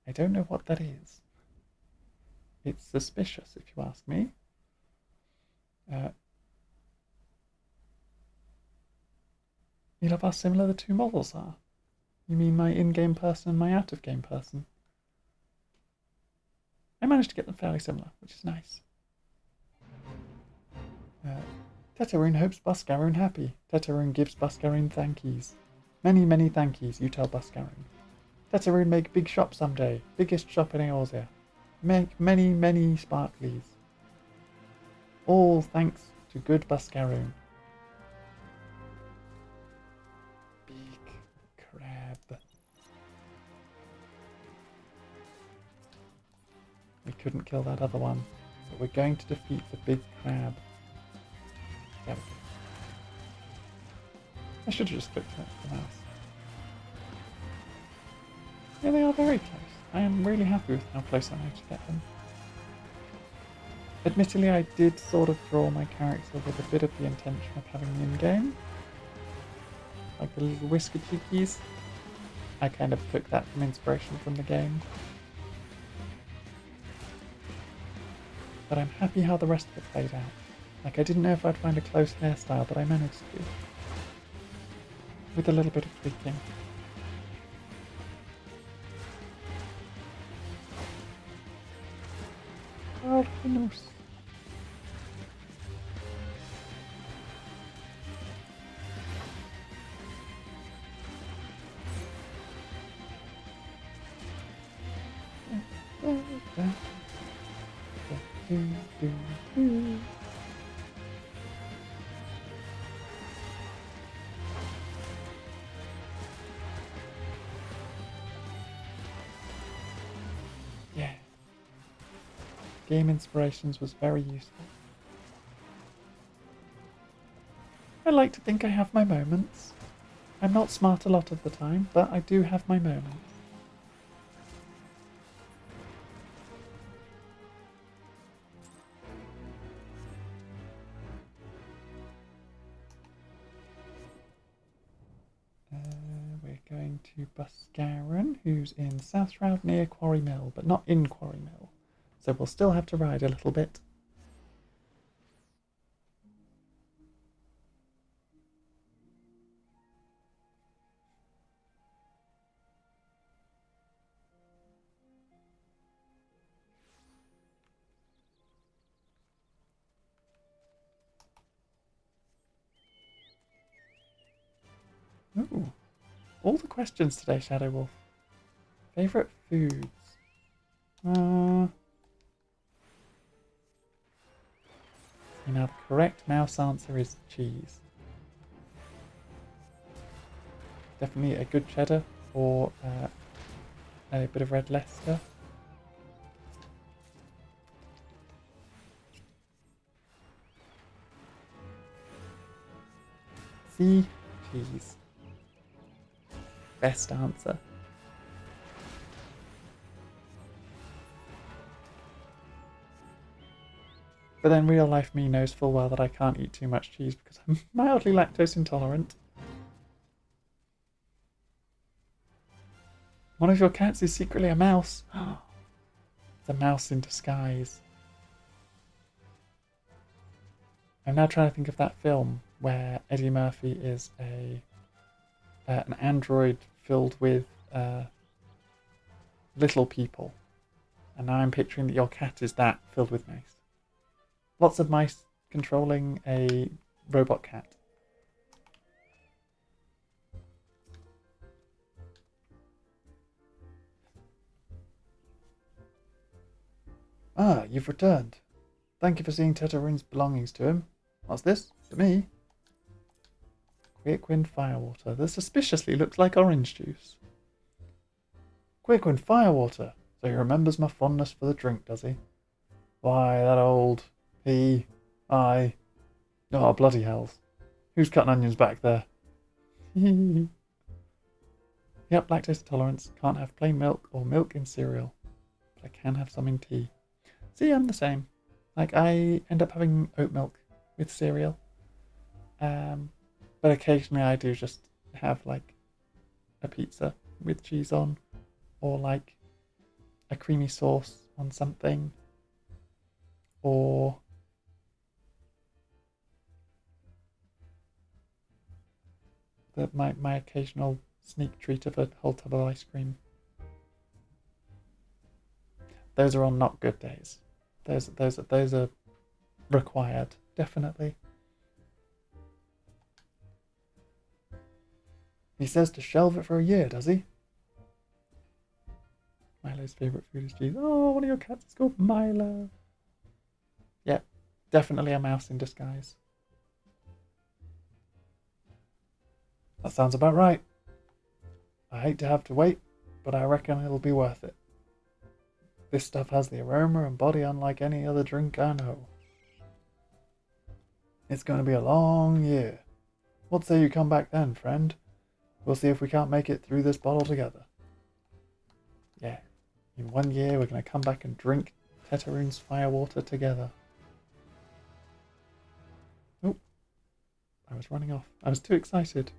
I don't know what that is. It's suspicious, if you ask me. You love how similar the two models are. You mean my in-game person and my out-of-game person? I managed to get them fairly similar, which is nice. Tetaroon hopes Buscaroon happy. Tetaroon gives Buscaroon thankies. Many, many thankies, you tell Buscaroon. Tetaroon make big shop someday. Biggest shop in Eorzea. Make many, many sparklies. All thanks to good Buscaroon. Big crab. We couldn't kill that other one, but we're going to defeat the big crab. There we go. I should have just clicked the mouse. Yeah, they are very close. I am really happy with how close I managed to get them. Admittedly, I did sort of draw my character with a bit of the intention of having the in-game. Like the little whisker cheekies. I kind of took that from inspiration from the game. But I'm happy how the rest of it played out. Like, I didn't know if I'd find a close hairstyle, but I managed to. With a little bit of tweaking. Oh, goodness. Yeah. Game inspirations was very useful. I like to think I have my moments. I'm not smart a lot of the time, but I do have my moments. We're going to Buscaroon, who's in South Shroud near Quarry Mill, but not in Quarry Mill. So we'll still have to ride a little bit. Ooh. All the questions today, Shadow Wolf. Favourite foods? Okay, now the correct mouse answer is cheese. Definitely a good cheddar or a bit of red Leicester. C, cheese. Best answer. But then real life me knows full well that I can't eat too much cheese because I'm mildly lactose intolerant. One of your cats is secretly a mouse. It's a mouse in disguise. I'm now trying to think of that film where Eddie Murphy is an android filled with little people. And now I'm picturing that your cat is that filled with mice. Lots of mice controlling a robot cat. Ah, you've returned. Thank you for seeing Tetaroon's belongings to him. What's this? To me? Quickwind Firewater. This suspiciously looks like orange juice. Quickwind Firewater. So he remembers my fondness for the drink, does he? Why, that old... He... I... Oh, bloody hells. Who's cutting onions back there? Yep, lactose intolerance. Can't have plain milk or milk in cereal. But I can have some in tea. See, I'm the same. Like, I end up having oat milk with cereal. But occasionally I do just have, like, a pizza with cheese on. Or, like, a creamy sauce on something. Or... my occasional sneak treat of a whole tub of ice cream. Those are on not good days. Those are required, definitely. He says to shelve it for a year, does he? Milo's favourite food is cheese. Oh, one of your cats is called Milo. Yep, definitely a mouse in disguise. That sounds about right. I hate to have to wait, but I reckon it'll be worth it. This stuff has the aroma and body unlike any other drink I know. It's going to be a long year. What say you come back then, friend? We'll see if we can't make it through this bottle together. Yeah, in 1 year we're going to come back and drink Tetaroon's Firewater together. Oh, I was running off. I was too excited.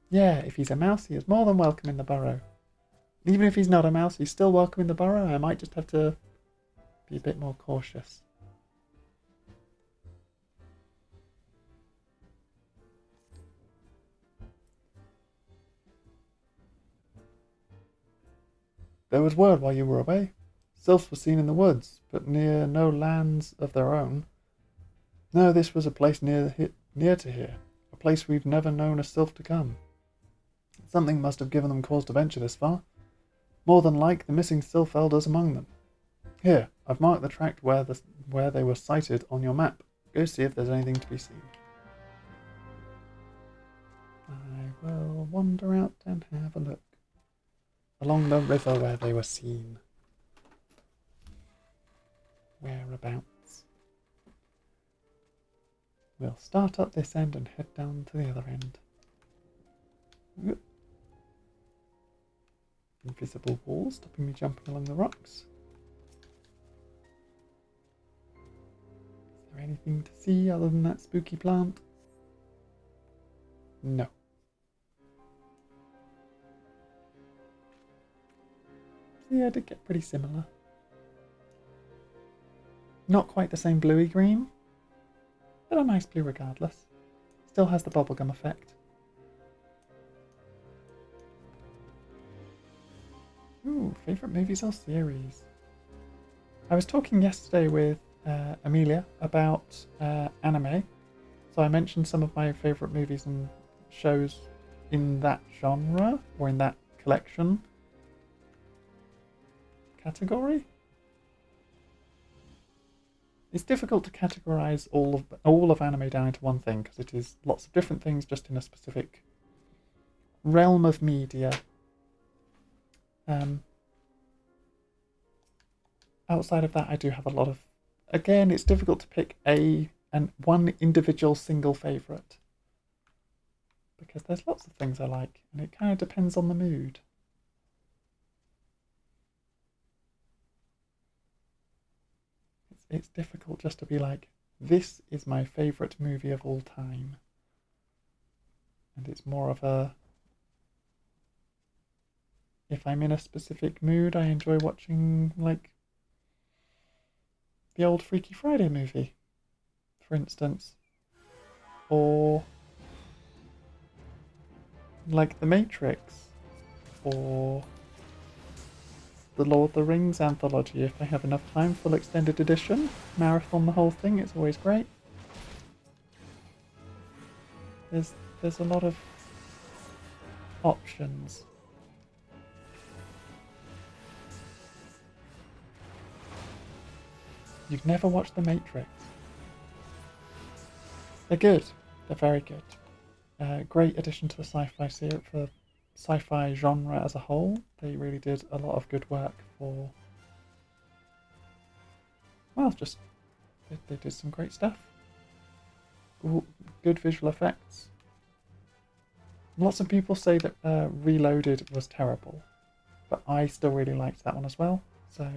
Yeah, if he's a mouse, he is more than welcome in the burrow. Even if he's not a mouse, he's still welcome in the burrow. I might just have to be a bit more cautious. There was word while you were away. Sylphs were seen in the woods, but near no lands of their own. No, this was a place near to here. A place we've never known a sylph to come. Something must have given them cause to venture this far. More than like the missing sylph elders among them. Here, I've marked the tract where they were sighted on your map. Go see if there's anything to be seen. I will wander out and have a look. Along the river where they were seen. Whereabouts? We'll start up this end and head down to the other end. Invisible wall stopping me jumping along the rocks. Is there anything to see other than that spooky plant? No. Yeah, I did get pretty similar. Not quite the same bluey green, but a nice blue regardless. Still has the bubblegum effect. Ooh, favourite movies or series? I was talking yesterday with Amelia about anime, so I mentioned some of my favourite movies and shows in that genre, or in that collection category. It's difficult to categorize all of anime down into one thing because it is lots of different things just in a specific realm of media. Outside of that, I do have a lot of. Again, it's difficult to pick one individual single favorite because there's lots of things I like, and it kind of depends on the mood. It's difficult just to be like, this is my favorite movie of all time, and it's more of a. If I'm in a specific mood, I enjoy watching like the old Freaky Friday movie, for instance, or like The Matrix, or the Lord of the Rings anthology. If I have enough time, full extended edition, marathon the whole thing. It's always great. There's a lot of options. You've never watched The Matrix. They're good. They're very good. Great addition to the sci-fi series, for the sci-fi genre as a whole. They really did a lot of good work for. Well, just they did some great stuff. Good visual effects. Lots of people say that Reloaded was terrible, but I still really liked that one as well. So.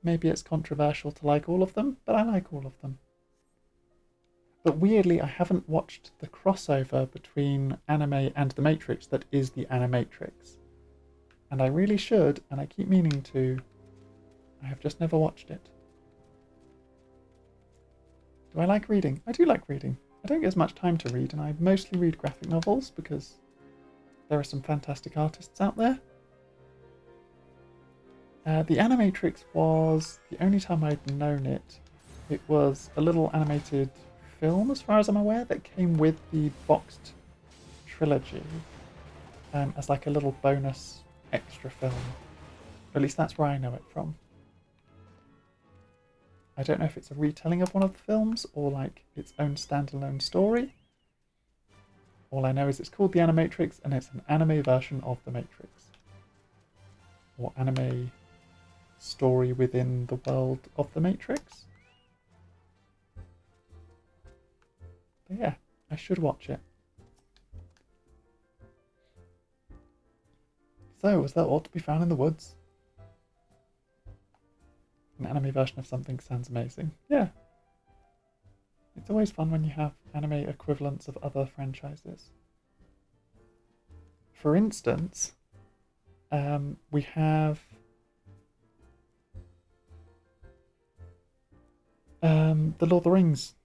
Maybe it's controversial to like all of them, but I like all of them. But weirdly, I haven't watched the crossover between anime and The Matrix that is the Animatrix. And I really should, and I keep meaning to. I have just never watched it. Do I like reading? I do like reading. I don't get as much time to read, and I mostly read graphic novels because there are some fantastic artists out there. The Animatrix was the only time I'd known it. It was a little animated film, as far as I'm aware, that came with the boxed trilogy as like a little bonus extra film. Or at least that's where I know it from. I don't know if it's a retelling of one of the films or like its own standalone story. All I know is it's called The Animatrix and it's an anime version of The Matrix. Or anime story within the world of The Matrix. But yeah, I should watch it. So, was that all to be found in the woods? An anime version of something sounds amazing. Yeah. It's always fun when you have anime equivalents of other franchises. For instance, we have the Lord of the Rings,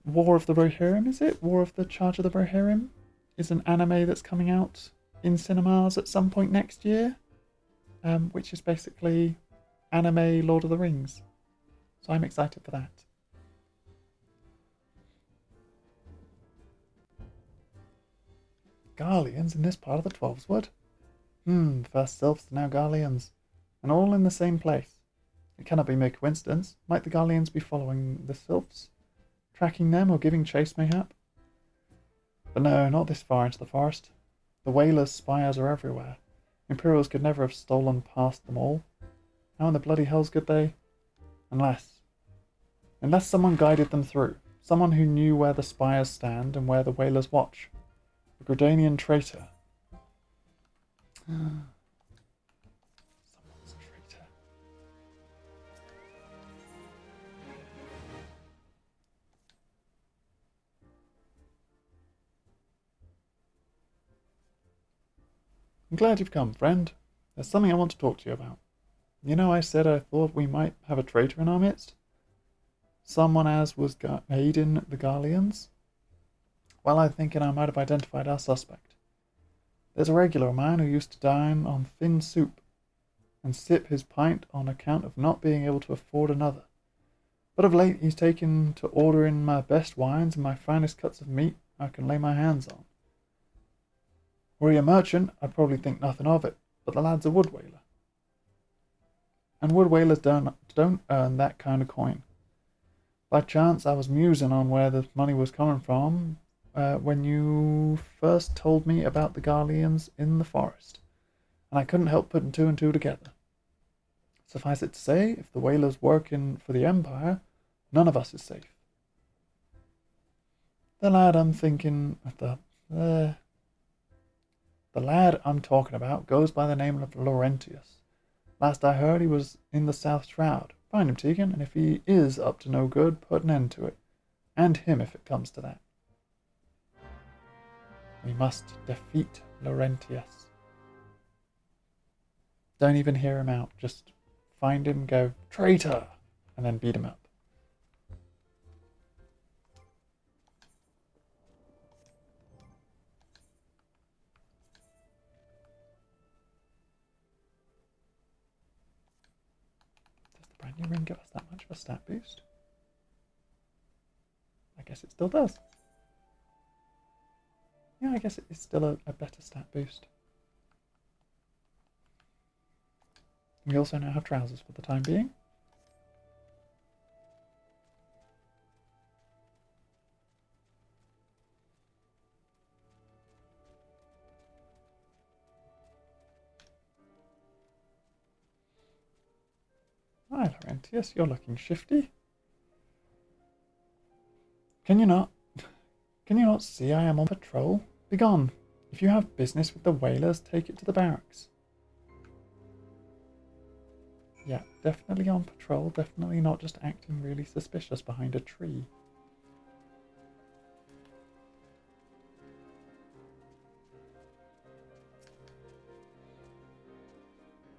War of the Rohirrim, is it? War of the Charge of the Rohirrim is an anime that's coming out in cinemas at some point next year, which is basically anime Lord of the Rings. So I'm excited for that. Garleans in this part of the Twelveswood? First sylphs, now Garleans, and all in the same place. It cannot be mere coincidence. Might the Garleans be following the sylphs? Tracking them or giving chase, mayhap? But no, not this far into the forest. The whalers' spires are everywhere. Imperials could never have stolen past them all. How in the bloody hells could they? Unless someone guided them through. Someone who knew where the spires stand and where the whalers watch. A Gridanian traitor. Someone's a traitor. I'm glad you've come, friend. There's something I want to talk to you about. You know, I said I thought we might have a traitor in our midst? Someone as was aiding the Garleans? Well, I'm thinking I might have identified our suspect. There's a regular man who used to dine on thin soup and sip his pint on account of not being able to afford another. But of late he's taken to ordering my best wines and my finest cuts of meat I can lay my hands on. Were he a merchant, I'd probably think nothing of it, but the lad's a wood whaler. and wood whalers don't earn that kind of coin. By chance, I was musing on where the money was coming from when you first told me about the Garleans in the forest, and I couldn't help putting two and two together. Suffice it to say, if the whalers working for the Empire, none of us is safe. The lad I'm thinking the lad I'm talking about goes by the name of Laurentius. Last I heard, he was in the South Shroud. Find him, Tegan, and if he is up to no good, put an end to it. And him if it comes to that. We must defeat Laurentius. Don't even hear him out. Just find him, go, traitor, and then beat him up. Does the brand new ring give us that much of a stat boost? I guess it still does. Yeah, I guess it is still a better stat boost. We also now have trousers for the time being. Hi, Laurentius, you're looking shifty. Can you not see I am on patrol? Begone. If you have business with the whalers, take it to the barracks. Yeah, definitely on patrol, definitely not just acting really suspicious behind a tree.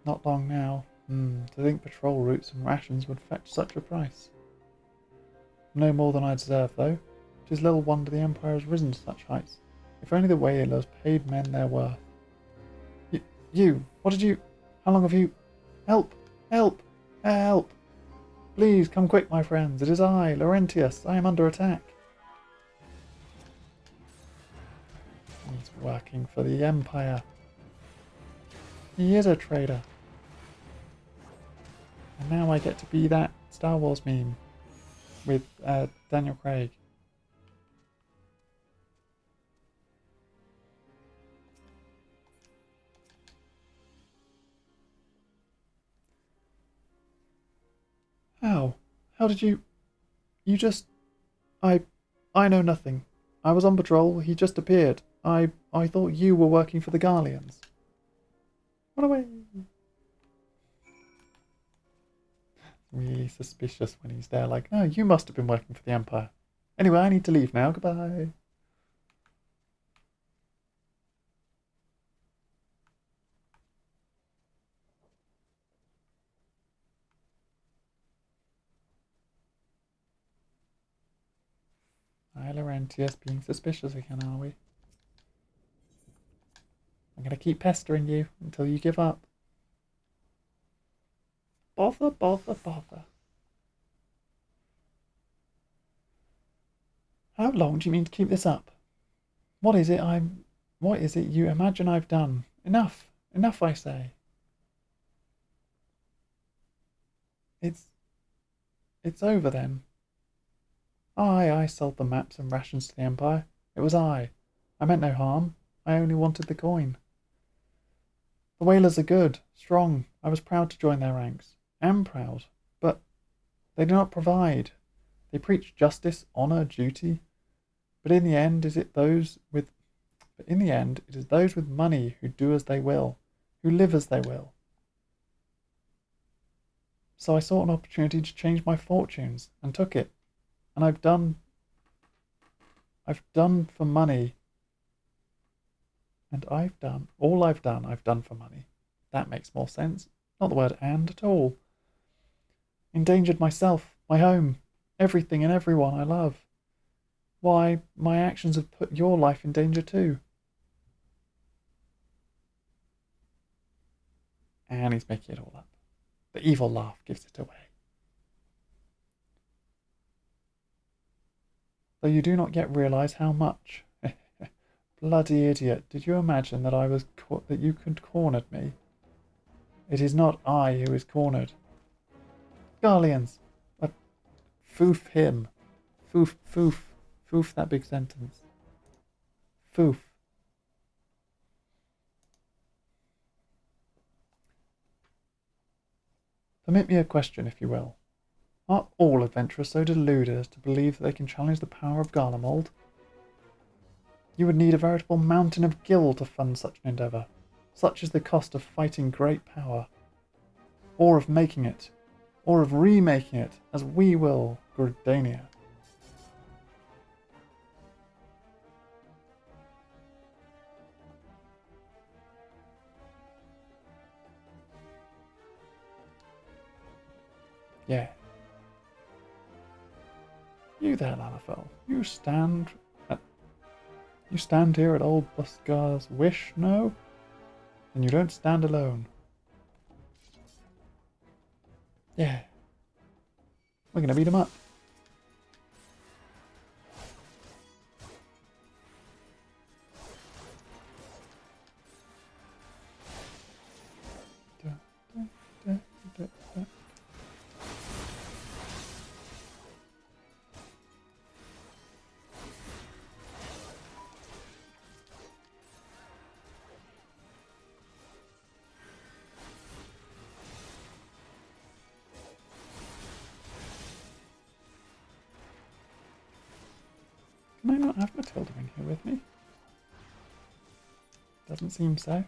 Not long now. To think patrol routes and rations would fetch such a price. No more than I deserve, though. 'Tis little wonder the Empire has risen to such heights. If only the whalers paid men their worth. You! What did you... How long have you... Help! Help! Help! Please, come quick, my friends. It is I, Laurentius. I am under attack. He's working for the Empire. He is a traitor. And now I get to be that Star Wars meme with Daniel Craig. How? How did you... You just... I know nothing. I was on patrol, he just appeared. I thought you were working for the Garleans. Run away! Really suspicious when he's there, like, no, you must have been working for the Empire. Anyway, I need to leave now. Goodbye. Hi, Laurentius, being suspicious again, are we? I'm going to keep pestering you until you give up. Bother, bother, bother. How long do you mean to keep this up? What is it you imagine I've done? Enough. Enough, I say. It's over then. I sold the maps and rations to the Empire. It was I. I meant no harm. I only wanted the coin. The whalers are good, strong. I was proud to join their ranks. Am proud. But they do not provide. They preach justice, honour, duty. But in the end, it is those with money who do as they will, who live as they will. So I sought an opportunity to change my fortunes and took it. And I've done for money. And I've done for money. That makes more sense. Not the word and at all. Endangered myself, my home, everything and everyone I love. Why, my actions have put your life in danger too. And he's making it all up. The evil laugh gives it away. Though you do not yet realise how much. Bloody idiot, did you imagine that that you could cornered me? It is not I who is cornered. Garleans! Foof him. Foof, foof. Foof that big sentence. Foof. Permit me a question, if you will. Are all adventurers so deluded as to believe that they can challenge the power of Garlemald? You would need a veritable mountain of gil to fund such an endeavour. Such is the cost of fighting great power. Or of making it. Or of remaking it, as we will, Gridania. Yeah. You there, Lalafell. You stand here at old Buscar's wish, no? And you don't stand alone. Yeah. We're gonna beat him up. Can I not have Matilda in here with me? Doesn't seem so.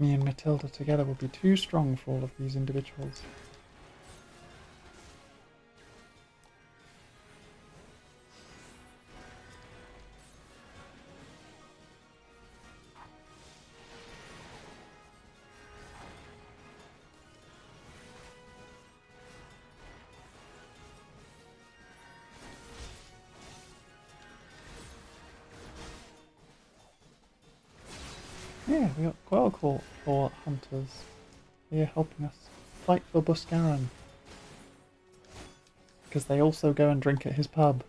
Me and Matilda together will be too strong for all of these individuals. Yeah, we got Quelcor for hunters here helping us fight for Buscaran. Because they also go and drink at his pub.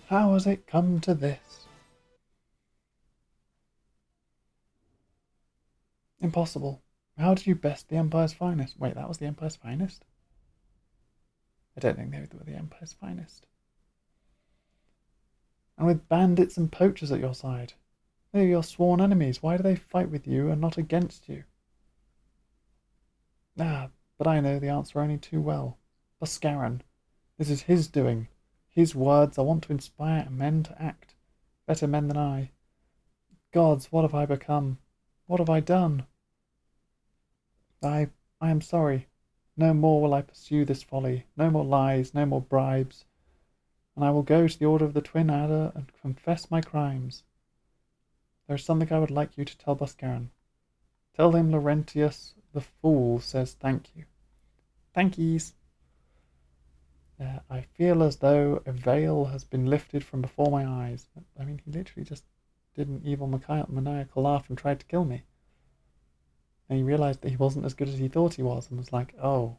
How has it come to this? Impossible. How did you best the Empire's finest? Wait, that was the Empire's finest? I don't think they were the Empire's finest. And with bandits and poachers at your side. They are your sworn enemies. Why do they fight with you and not against you? Ah, but I know the answer only too well. Buscaran. This is his doing. His words. I want to inspire men to act. Better men than I. Gods, what have I become? What have I done? I am sorry. No more will I pursue this folly. No more lies, no more bribes. And I will go to the Order of the Twin Adder and confess my crimes. There is something I would like you to tell Buscaran. Tell him Laurentius the Fool says thank you. Thankies. I feel as though a veil has been lifted from before my eyes. I mean, he literally just did an evil maniacal laugh and tried to kill me. And he realised that he wasn't as good as he thought he was and was like, oh.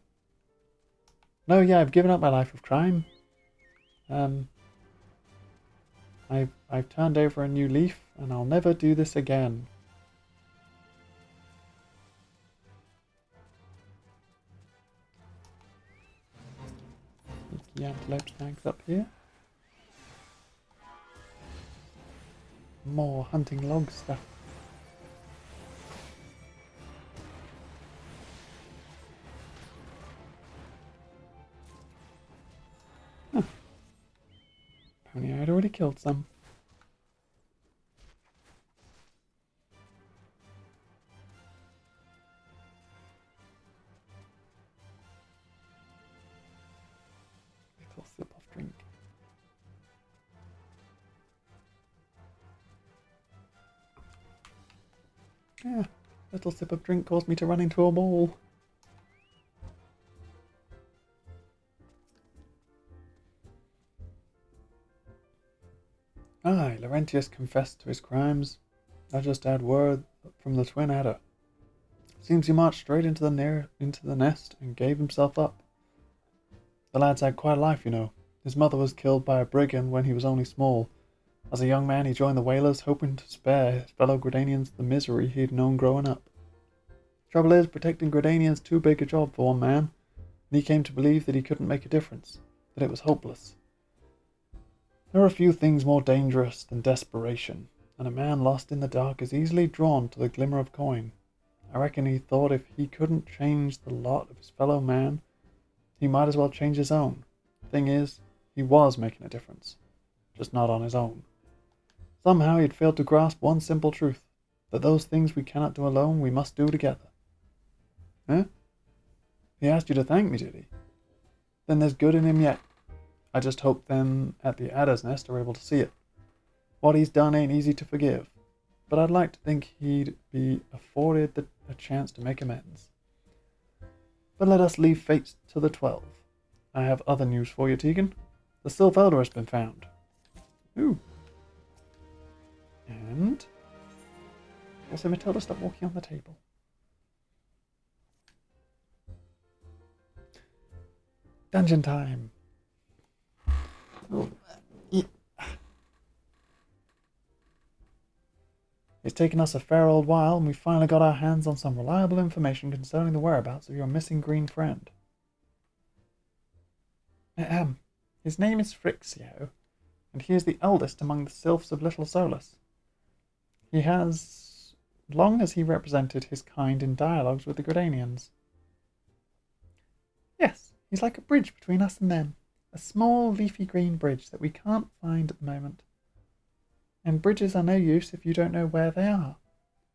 No, yeah, I've given up my life of crime. I've turned over a new leaf and I'll never do this again. antelope snags up here. More hunting log stuff. Huh. Apparently I had already killed some. Little sip of drink. Yeah, little sip of drink caused me to run into a wall. Aye, Laurentius confessed to his crimes. I just had word from the twin adder. Seems he marched straight into the nest and gave himself up. The lad's had quite a life, you know. His mother was killed by a brigand when he was only small. As a young man, he joined the whalers, hoping to spare his fellow Gridanians the misery he'd known growing up. Trouble is, protecting Gridanians too big a job for one man, and he came to believe that he couldn't make a difference, that it was hopeless. There are a few things more dangerous than desperation, and a man lost in the dark is easily drawn to the glimmer of coin. I reckon he thought if he couldn't change the lot of his fellow man, he might as well change his own. Thing is, he was making a difference, just not on his own. Somehow he had failed to grasp one simple truth, that those things we cannot do alone, we must do together. Eh? He asked you to thank me, did he? Then there's good in him yet. I just hope them at the Adder's Nest are able to see it. What he's done ain't easy to forgive, but I'd like to think he'd be afforded a chance to make amends. But let us leave fate to the 12. I have other news for you, Tegan. The Sylph Elder has been found. Ooh. And also, Matilda, stop walking on the table. Dungeon time. Oh, yeah. It's taken us a fair old while, and we finally got our hands on some reliable information concerning the whereabouts of your missing green friend. His name is Phrixio, and he is the eldest among the sylphs of Little Solace. He has long as he represented his kind in dialogues with the Gridanians. Yes, he's like a bridge between us and them. A small, leafy green bridge that we can't find at the moment. And bridges are no use if you don't know where they are.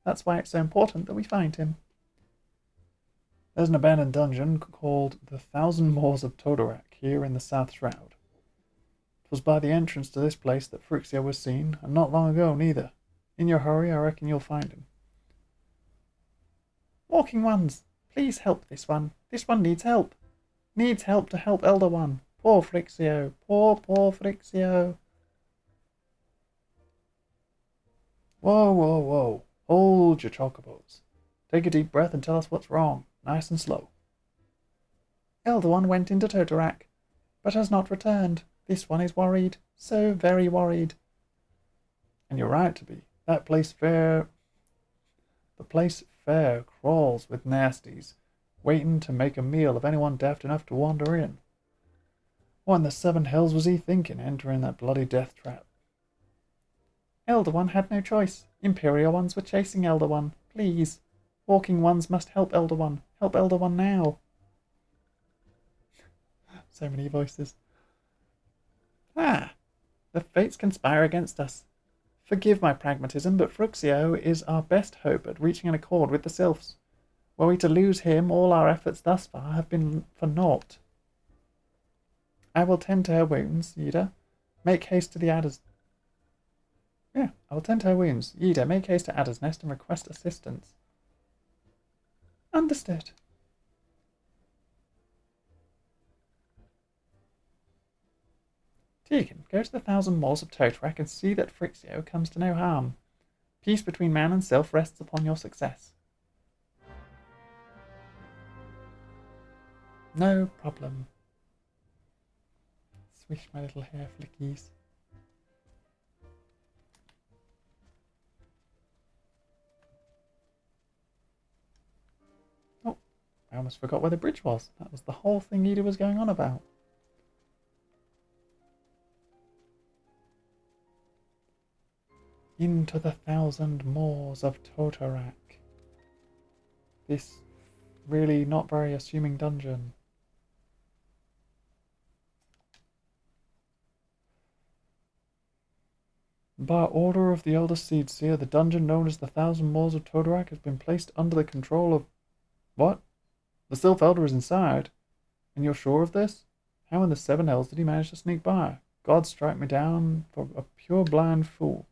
That's why it's so important that we find him. There's an abandoned dungeon called the 1,000 Moors of Todorak here in the South Shroud. It was by the entrance to this place that Phrixio was seen, and not long ago neither. In your hurry, I reckon you'll find him. Walking Ones, please help this one. This one needs help. Needs help to help Elder One. Poor Phrixio. Poor Phrixio. Whoa, whoa, whoa. Hold your chocobos. Take a deep breath and tell us what's wrong. Nice and slow. Elder One went into Todorak, but has not returned. This one is worried. So very worried. And you're right to be. The place fair crawls with nasties, waiting to make a meal of anyone daft enough to wander in. What in the 7 hells was he thinking, entering that bloody death trap? Elder One had no choice. Imperial Ones were chasing Elder One. Please. Walking Ones must help Elder One. Help Elder One now. So many voices. The fates conspire against us. Forgive my pragmatism, but Phrixio is our best hope at reaching an accord with the Sylphs. Were we to lose him, all our efforts thus far have been for naught. I will tend to her wounds, Yida. Make haste to the Adder's... I will tend to her wounds. Yida, make haste to Adder's Nest and request assistance. Understood. Tegan, go to the 1,000 Moors of Todorak and see that Phrixio comes to no harm. Peace between man and self rests upon your success. No problem. Swish my little hair flickies. Oh, I almost forgot where the bridge was. That was the whole thing Ida was going on about. Into the 1,000 moors of Totorak. This really not very assuming dungeon. By order of the Elder Seedseer, the dungeon known as the 1,000 Moors of Totorak has been placed under the control of... What? The Sylph Elder is inside? And you're sure of this? How in the seven hells did he manage to sneak by? God strike me down for a pure blind fool.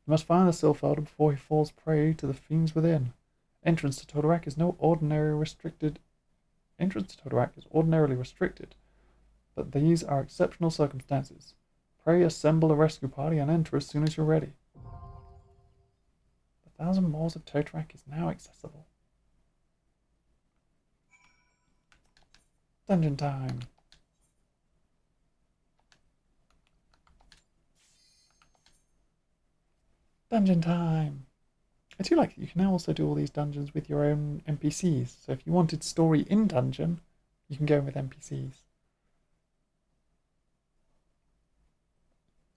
You must find the Sylph Elder before he falls prey to the fiends within. Entrance to Totorak is ordinarily restricted, but these are exceptional circumstances. Pray assemble a rescue party and enter as soon as you're ready. The 1,000 Moors of Totorak is now accessible. Dungeon time. Dungeon time. I do like that you can now also do all these dungeons with your own NPCs. So if you wanted story in dungeon, you can go in with NPCs.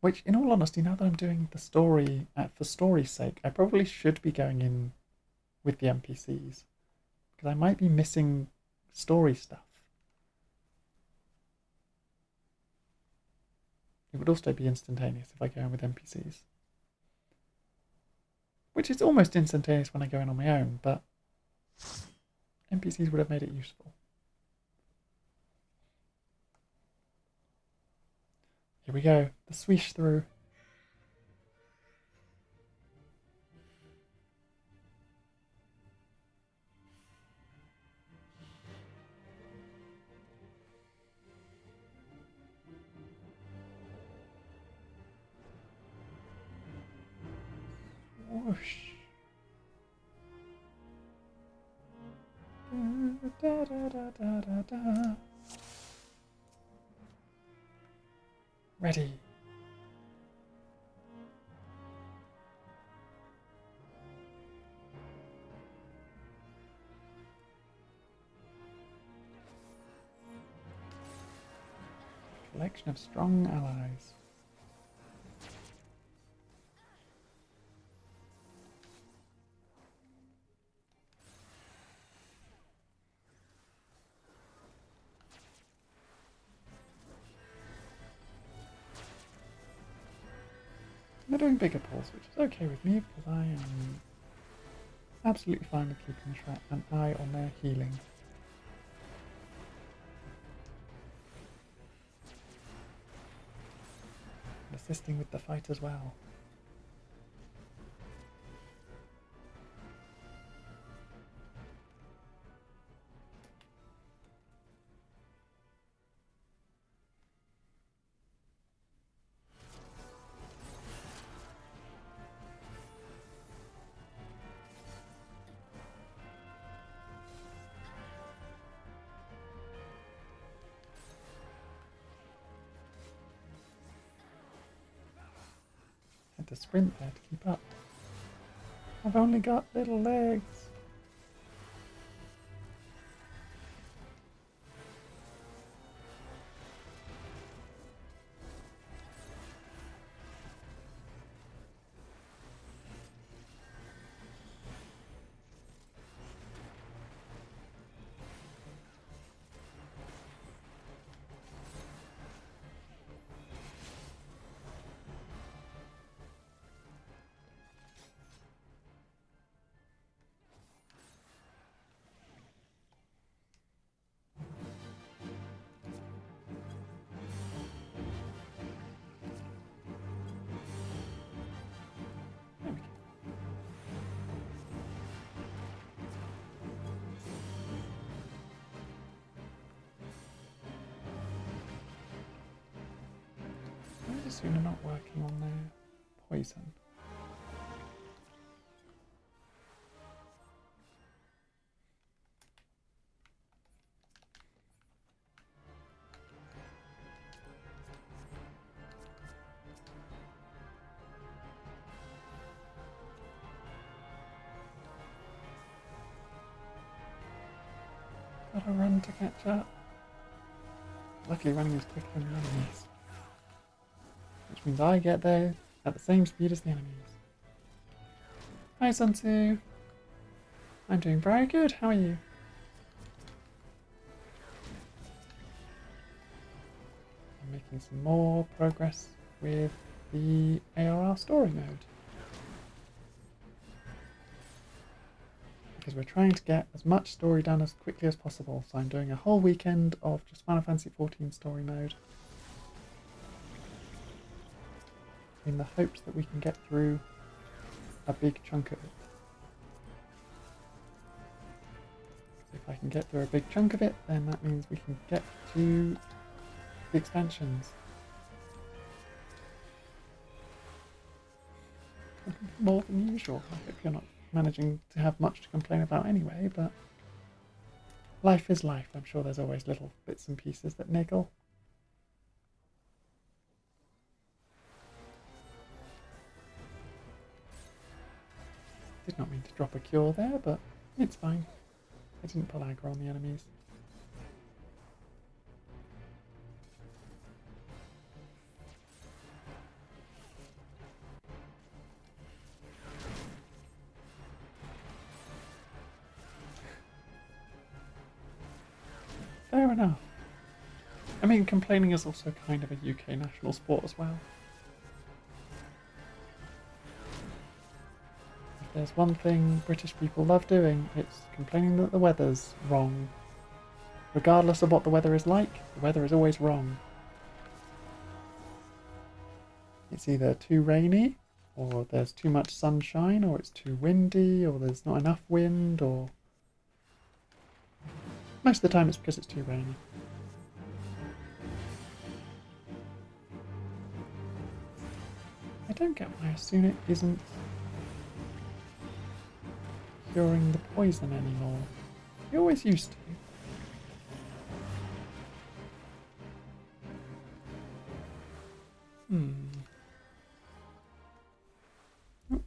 Which, in all honesty, now that I'm doing the story for story's sake, I probably should be going in with the NPCs. Because I might be missing story stuff. It would also be instantaneous if I go in with NPCs. Which is almost instantaneous when I go in on my own, but NPCs would have made it useful. Here we go, the swish through. Whoosh. Da, da, da, da, da, da. Ready. Collection of strong allies. They're doing bigger pulls, which is okay with me because I am absolutely fine with keeping an eye on their healing. And assisting with the fight as well. Had to sprint there to keep up. I've only got little legs. I assume they're not working on their poison. Gotta run to catch up. Luckily running is quicker than the enemies. Which means I get there at the same speed as the enemies. Hi, Sunsu. I'm doing very good. How are you? I'm making some more progress with the ARR story mode. Because we're trying to get as much story done as quickly as possible. So I'm doing a whole weekend of just Final Fantasy XIV story mode. In the hopes that we can get through a big chunk of it. So if I can get through a big chunk of it, then that means we can get to the expansions. More than usual. I hope you're not managing to have much to complain about anyway, but life is life. I'm sure there's always little bits and pieces that niggle. Did not mean to drop a cure there, but it's fine. I didn't pull aggro on the enemies. Fair enough. I mean, complaining is also kind of a UK national sport as well. If there's one thing British people love doing, it's complaining that the weather's wrong. Regardless of what the weather is like, the weather is always wrong. It's either too rainy, or there's too much sunshine, or it's too windy, or there's not enough wind, or... Most of the time it's because it's too rainy. I don't get why Asuna isn't curing the poison anymore. He always used to. Oh.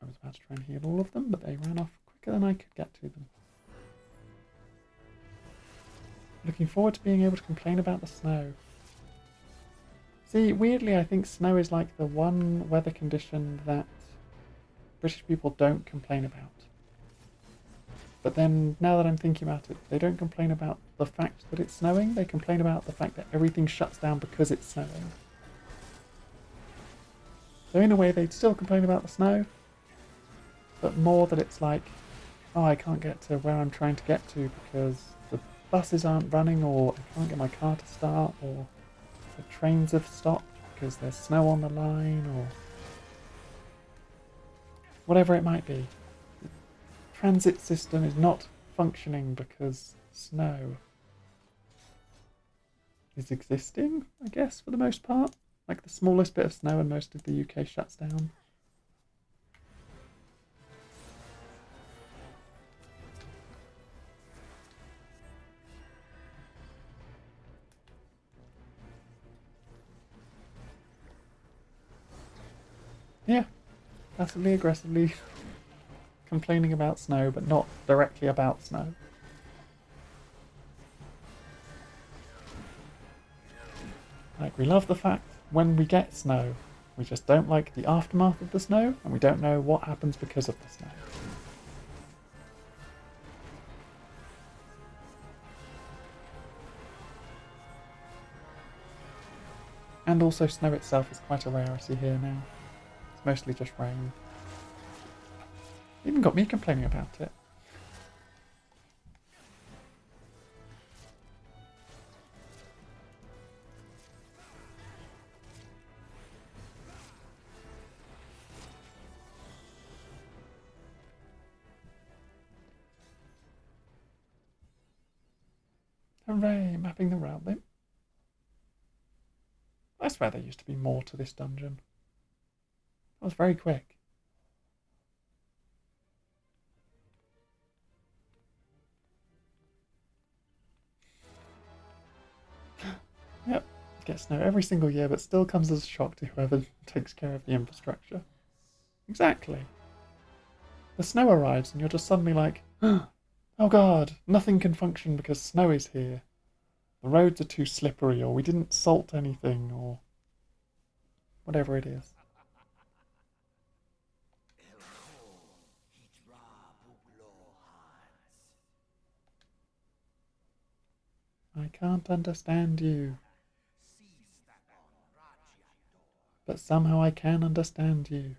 I was about to try and heal all of them, but they ran off quicker than I could get to them. Looking forward to being able to complain about the snow. See, weirdly, I think snow is like the one weather condition that British people don't complain about. But then, now that I'm thinking about it, they don't complain about the fact that it's snowing, they complain about the fact that everything shuts down because it's snowing. So in a way, they'd still complain about the snow, but more that it's like, oh, I can't get to where I'm trying to get to because the buses aren't running, or I can't get my car to start, or the trains have stopped because there's snow on the line, or whatever it might be. The transit system is not functioning because snow is existing, I guess, for the most part. Like the smallest bit of snow and most of the UK shuts down. Yeah, passively aggressively complaining about snow, but not directly about snow. Like, we love the fact when we get snow, we just don't like the aftermath of the snow, and we don't know what happens because of the snow. And also snow itself is quite a rarity here now. It's mostly just rain. Even got me complaining about it. Hooray, mapping the route limp. I swear there used to be more to this dungeon. That was very quick. Yep, gets snow every single year, but still comes as a shock to whoever takes care of the infrastructure. Exactly. The snow arrives and you're just suddenly like, oh god, nothing can function because snow is here. The roads are too slippery, or we didn't salt anything, or whatever it is. I can't understand you. But somehow I can understand you.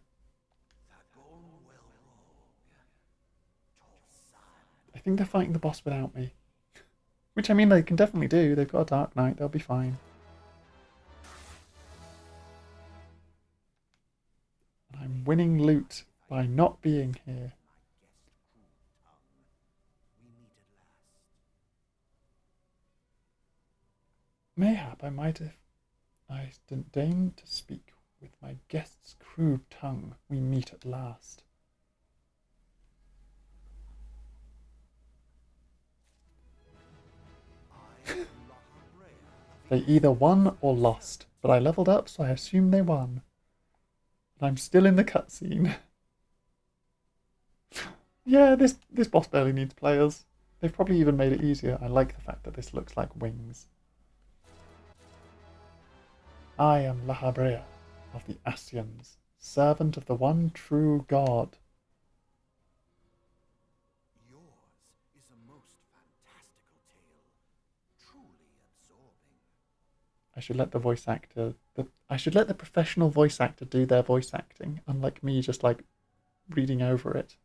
I think they're fighting the boss without me. Which, I mean, they can definitely do. They've got a Dark Knight. They'll be fine. And I'm winning loot by not being here. Mayhap I might have... I deigned to speak with my guest's crude tongue. We meet at last. They either won or lost, but I leveled up, so I assume they won. And I'm still in the cutscene. Yeah, this boss barely needs players. They've probably even made it easier. I like the fact that this looks like wings. I am Lahabrea of the Asians, servant of the one true God. I should let the voice actor... I should let the professional voice actor do their voice acting, unlike me just, like, reading over it.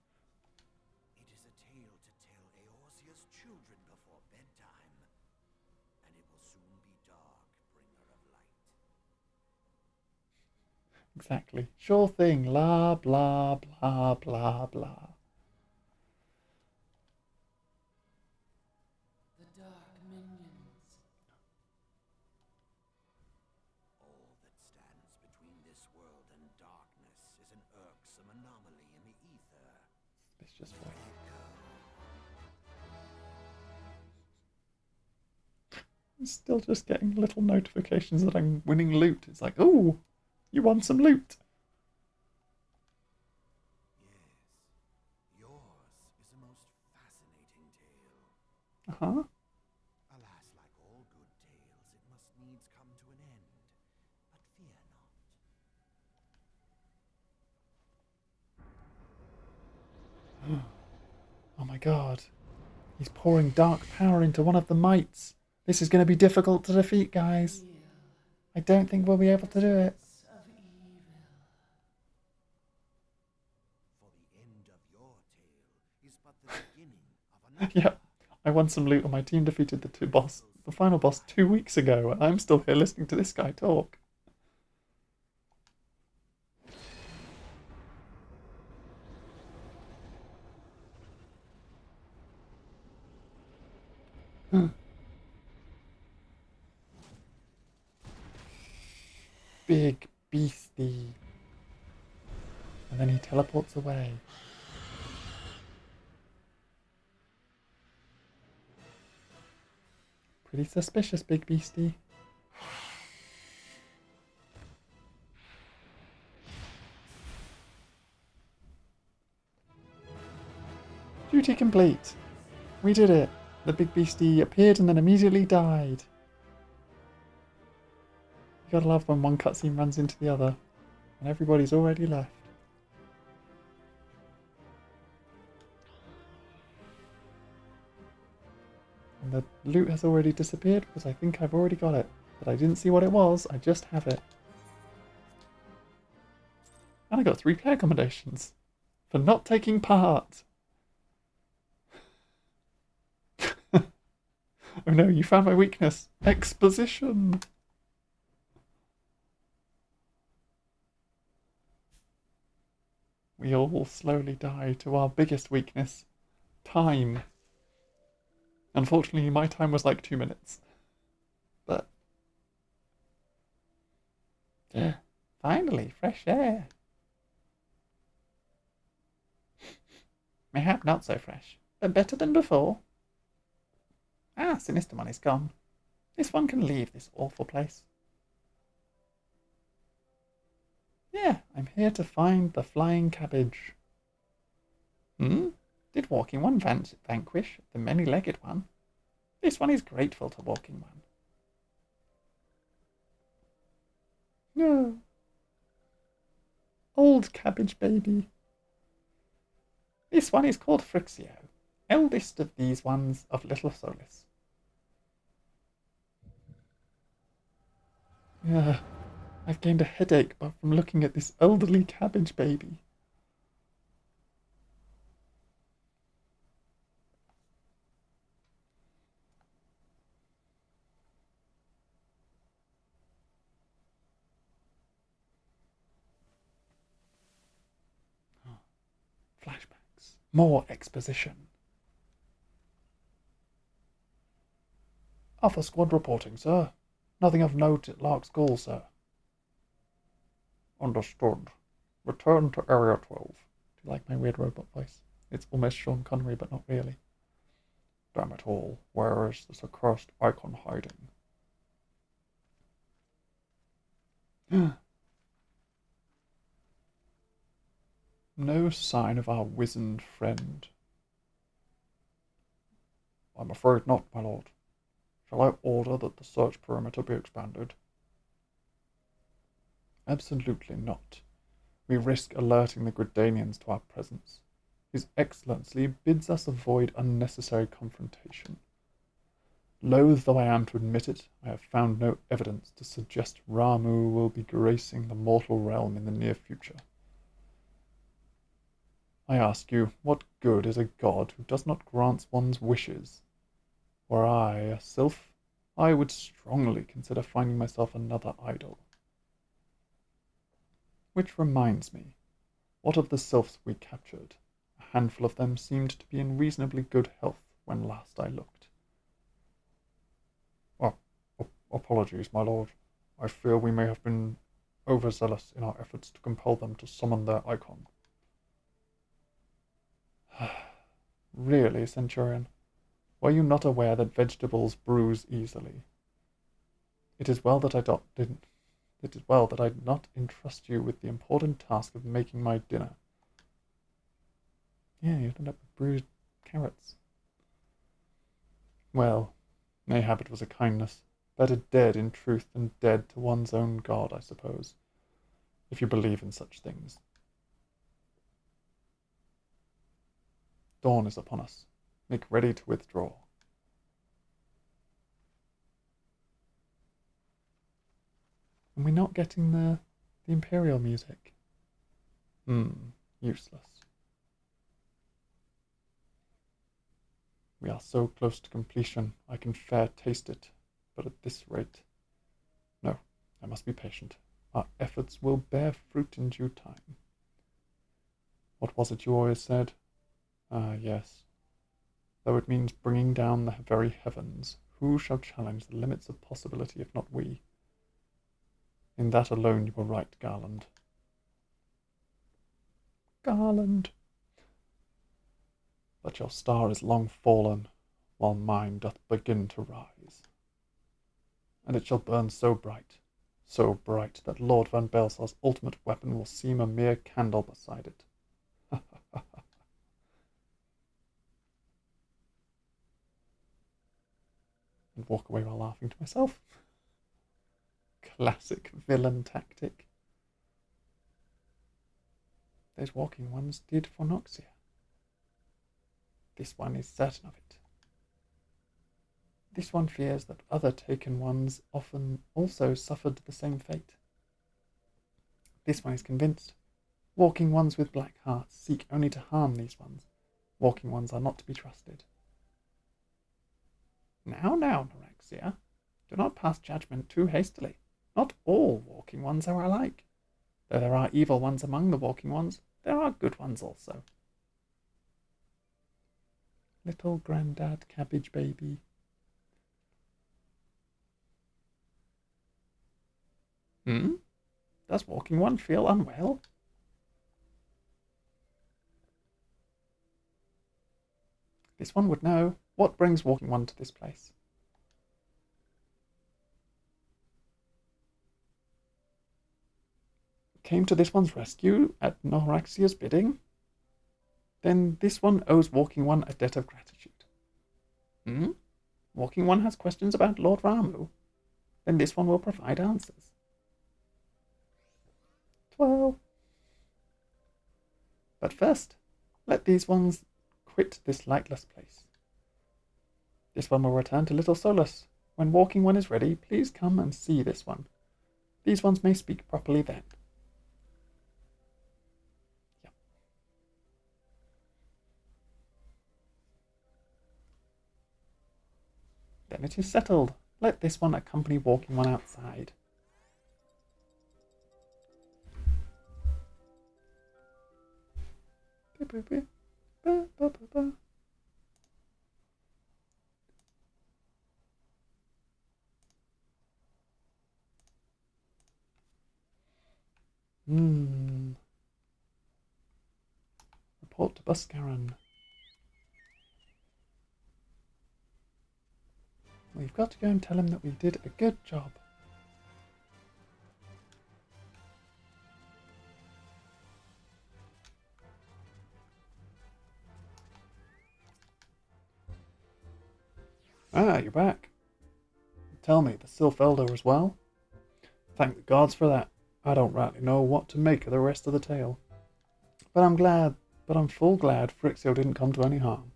It is a tale to tell Eorzea's children before bedtime, and it will soon be dark, bringer of light. Exactly. Sure thing. La, blah, blah, blah, blah. The dark minions. All that stands between this world and darkness is an irksome anomaly in the ether. Suspicious boy. I'm still just getting little notifications that I'm winning loot. It's like, ooh, you won some loot. Yes, yours is a most fascinating tale. Uh-huh. Alas, like all good tales, it must needs come to an end. But fear not. Oh my god. He's pouring dark power into one of the mites. This is going to be difficult to defeat, guys. I don't think we'll be able to do it. Of evil. For the end of your tale is but the beginning of another. Yep. I won some loot and my team defeated the final boss 2 weeks ago, and I'm still here listening to this guy talk. Big beastie. And then he teleports away. Pretty suspicious, big beastie. Duty complete. We did it. The big beastie appeared and then immediately died. You gotta love when one cutscene runs into the other, and everybody's already left. And the loot has already disappeared because I think I've already got it. But I didn't see what it was, I just have it. And I got 3 player accommodations for not taking part. Oh no, you found my weakness. Exposition. We all slowly die to our biggest weakness, time. Unfortunately, my time was like 2 minutes. But... yeah, finally, fresh air. Mayhap not so fresh, but better than before. Ah, Sinister Money's gone. This one can leave this awful place. Yeah, I'm here to find the flying cabbage. Did walking one vanquish the many-legged one? This one is grateful to walking one. No. Old cabbage baby. This one is called Frixio, eldest of these ones of Little Solace. Yeah, I've gained a headache from looking at this elderly cabbage baby. Flashbacks. More exposition. Alpha Squad reporting, sir. Nothing of note at Lark's School, sir. Understood. Return to Area 12. Do you like my weird robot voice? It's almost Sean Connery, but not really. Damn it all. Where is this accursed icon hiding? No sign of our wizened friend. I'm afraid not, my lord. Shall I order that the search perimeter be expanded? Absolutely not. We risk alerting the Gridanians to our presence. His Excellency bids us avoid unnecessary confrontation. Loath though I am to admit it, I have found no evidence to suggest Ramu will be gracing the mortal realm in the near future. I ask you, what good is a god who does not grant one's wishes? Were I a sylph, I would strongly consider finding myself another idol. Which reminds me, what of the sylphs we captured? A handful of them seemed to be in reasonably good health when last I looked. Apologies, my lord. I fear we may have been overzealous in our efforts to compel them to summon their icon. Really, Centurion? Were you not aware that vegetables bruise easily? It is well that I did not entrust you with the important task of making my dinner. Yeah, you ended up with bruised carrots. Well, mayhap it was a kindness. Better dead in truth than dead to one's own god, I suppose, if you believe in such things. Dawn is upon us. Make ready to withdraw. And we're not getting the Imperial music. Useless. We are so close to completion, I can fair taste it, but at this rate... No, I must be patient. Our efforts will bear fruit in due time. What was it you always said? Ah, yes. Though it means bringing down the very heavens, who shall challenge the limits of possibility if not we? In that alone you were right, Garland. Garland. But your star is long fallen, while mine doth begin to rise. And it shall burn so bright that Lord Van Belsar's ultimate weapon will seem a mere candle beside it. And walk away while laughing to myself. Classic villain tactic. Those walking ones did for Noxia. This one is certain of it. This one fears that other taken ones often also suffered the same fate. This one is convinced. Walking ones with black hearts seek only to harm these ones. Walking ones are not to be trusted. Now, Noraxia, do not pass judgment too hastily. Not all walking ones are alike. Though there are evil ones among the walking ones, there are good ones also. Little Grandad Cabbage Baby. Does walking one feel unwell? This one would know. What brings walking one to this place? Came to this one's rescue at Noraxia's bidding? Then this one owes walking one a debt of gratitude. Walking one has questions about Lord Ramu? Then this one will provide answers. 12. But first, let these ones quit this lightless place. This one will return to Little Solace. When walking one is ready, please come and see this one. These ones may speak properly then. Yep. Then it is settled. Let this one accompany walking one outside. Report to Buscaron. We've got to go and tell him that we did a good job. Ah, you're back. Tell me, the Sylph Elder as well? Thank the gods for that. I don't rightly know what to make of the rest of the tale. But I'm full glad Frixio didn't come to any harm.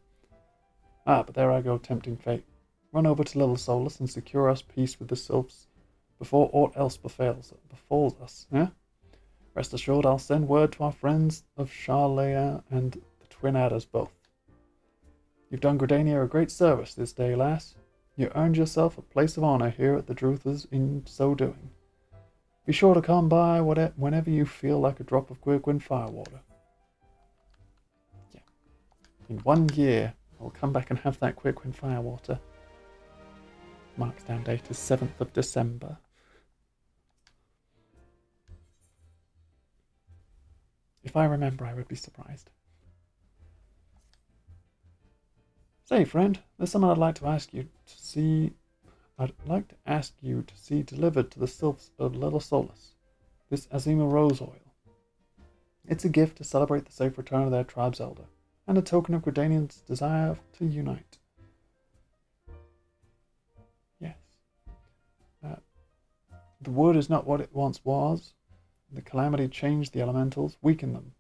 Ah, but there I go, tempting fate. Run over to Little Solace and secure us peace with the Sylphs before aught else befalls us, eh? Rest assured I'll send word to our friends of Charlea and the Twin Adders both. You've done Gridania a great service this day, lass. You earned yourself a place of honour here at the Druthers in so doing. Be sure to come by whenever you feel like a drop of Gwyrgwyn firewater. Yeah. In 1 year, I'll come back and have that Gwyrgwyn firewater. Markdown date is 7th of December. If I remember, I would be surprised. Say, friend, there's something I'd like to ask you to see delivered to the Sylphs of Little Solace. This Azima Rose Oil. It's a gift to celebrate the safe return of their tribe's elder, and a token of Gridanian's desire to unite. Yes. The wood is not what it once was. The calamity changed the elementals, weakened them.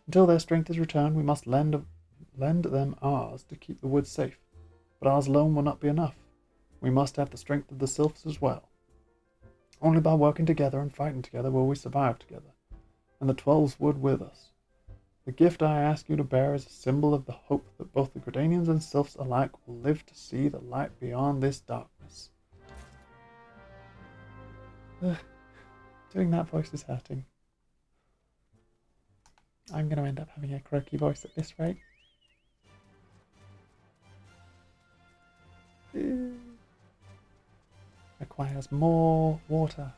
Until their strength is returned, we must lend them ours to keep the wood safe. But ours alone will not be enough. We must have the strength of the Sylphs as well. Only by working together and fighting together will we survive together, and the 12s would with us. The gift I ask you to bear is a symbol of the hope that both the Gridanians and Sylphs alike will live to see the light beyond this darkness. Ugh. Doing that voice is hurting. I'm going to end up having a croaky voice at this rate. Requires more water.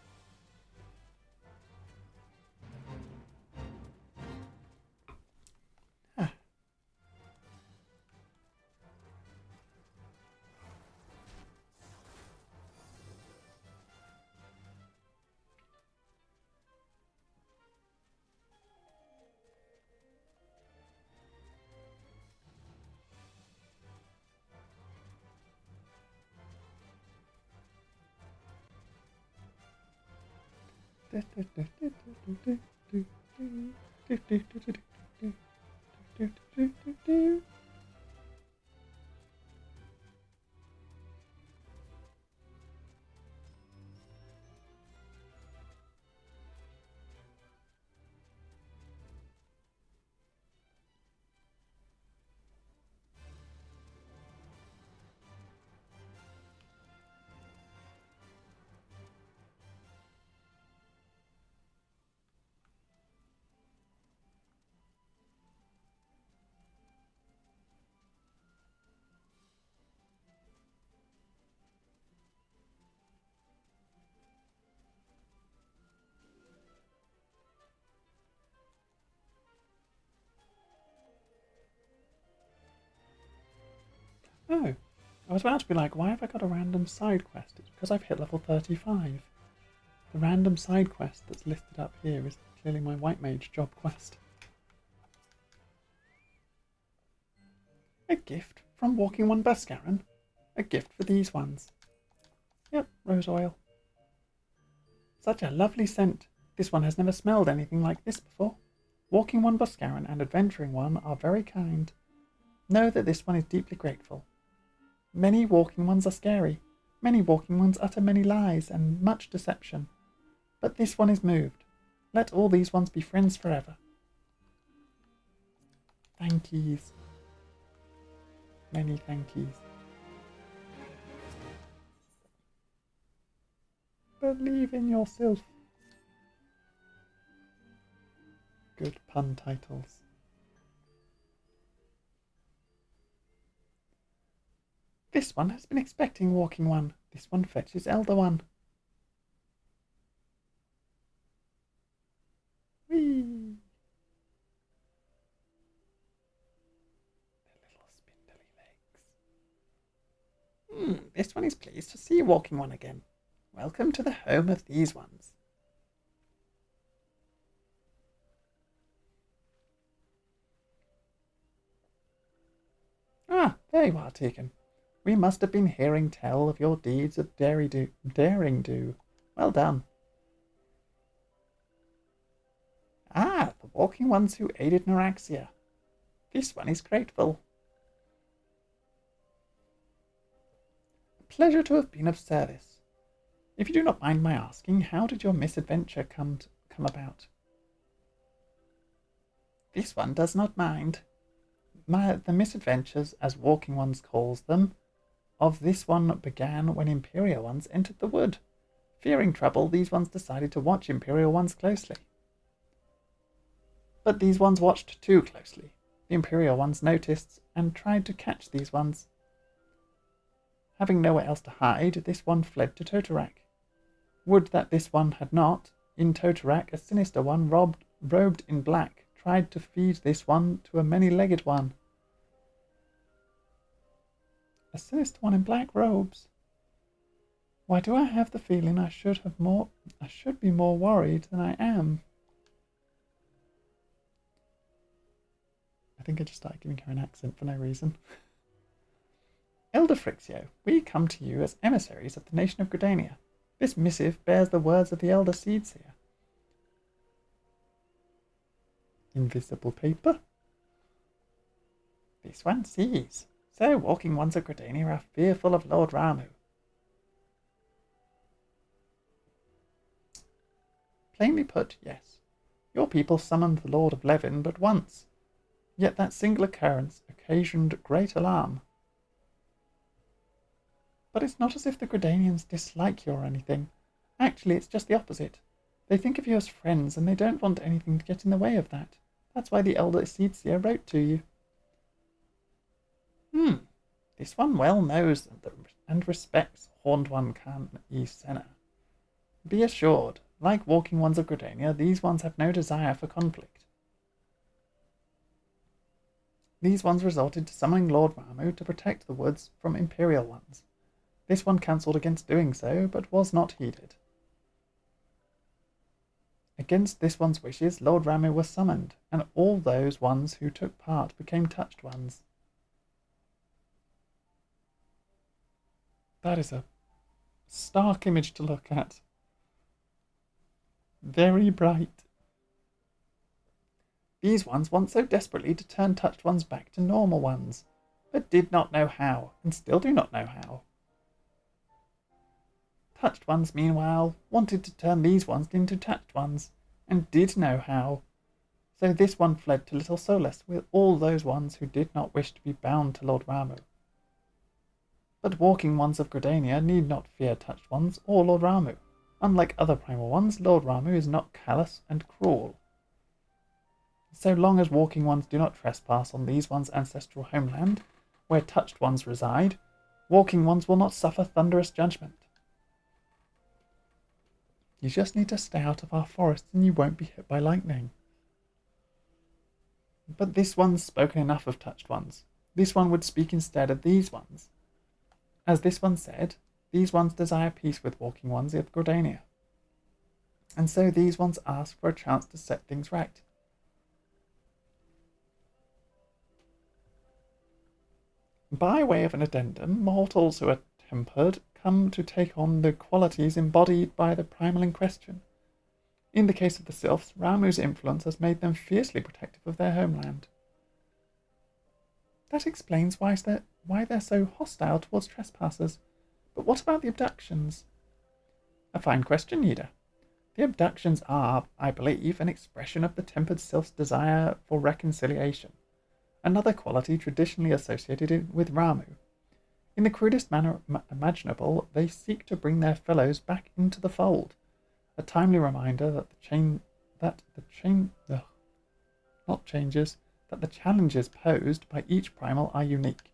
Ah. Oh, I was about to be like, why have I got a random side quest? It's because I've hit level 35. The random side quest that's listed up here is clearly my White Mage job quest. A gift from Walking One Buscaron? A gift for these ones. Yep, rose oil. Such a lovely scent. This one has never smelled anything like this before. Walking One Buscaron and Adventuring One are very kind. Know that this one is deeply grateful. Many walking ones are scary. Many walking ones utter many lies and much deception. But this one is moved. Let all these ones be friends forever. Thankies. Many thankies. Believe in yourself. Good pun titles. This one has been expecting walking one. This one fetches elder one. Whee! Their little spindly legs. This one is pleased to see walking one again. Welcome to the home of these ones. Ah, there you are, Tegan. We must have been hearing tell of your deeds of daring do. Well done. Ah, the walking ones who aided Neuraxia. This one is grateful. A pleasure to have been of service. If you do not mind my asking, how did your misadventure come about? This one does not mind. The misadventures, as Walking Ones calls them, of this one began when Imperial Ones entered the wood. Fearing trouble, these ones decided to watch Imperial Ones closely. But these ones watched too closely. The Imperial Ones noticed and tried to catch these ones. Having nowhere else to hide, this one fled to Totorak. Would that this one had not. In Totorak, a sinister one, robed in black, tried to feed this one to a many-legged one. A sinister one in black robes. Why do I have the feeling I should be more worried than I am? I think I just started giving her an accent for no reason. Elder Frixio, we come to you as emissaries of the nation of Gridania. This missive bears the words of the Elder Seedseer. Invisible paper? This one sees. So walking ones of Gridania are fearful of Lord Ramu. Plainly put, yes. Your people summoned the Lord of Levin but once. Yet that single occurrence occasioned great alarm. But it's not as if the Gridanians dislike you or anything. Actually, it's just the opposite. They think of you as friends, and they don't want anything to get in the way of that. That's why the Elder Seedseer wrote to you. This one well knows and respects Horned One Khan E. Senna. Be assured, like Walking Ones of Gridania, these ones have no desire for conflict. These ones resorted to summoning Lord Ramu to protect the woods from Imperial ones. This one cancelled against doing so, but was not heeded. Against this one's wishes, Lord Ramu was summoned, and all those ones who took part became touched ones. That is a stark image to look at. Very bright. These ones want so desperately to turn touched ones back to normal ones, but did not know how, and still do not know how. Touched ones, meanwhile, wanted to turn these ones into touched ones, and did know how. So this one fled to Little Solace with all those ones who did not wish to be bound to Lord Ramu. But walking ones of Gridania need not fear touched ones or Lord Ramu. Unlike other primal ones, Lord Ramu is not callous and cruel. So long as walking ones do not trespass on these ones' ancestral homeland, where touched ones reside, walking ones will not suffer thunderous judgment. You just need to stay out of our forests and you won't be hit by lightning. But this one's spoken enough of touched ones. This one would speak instead of these ones. As this one said, these ones desire peace with walking ones of Gridania. And so these ones ask for a chance to set things right. By way of an addendum, mortals who are tempered come to take on the qualities embodied by the primal in question. In the case of the Sylphs, Ramu's influence has made them fiercely protective of their homeland. That explains why they're so hostile towards trespassers. But what about the abductions? A fine question, Yida. The abductions are, I believe, an expression of the tempered sylph's desire for reconciliation, another quality traditionally associated with Ramu. In the crudest manner imaginable, they seek to bring their fellows back into the fold, a timely reminder that the challenges posed by each primal are unique.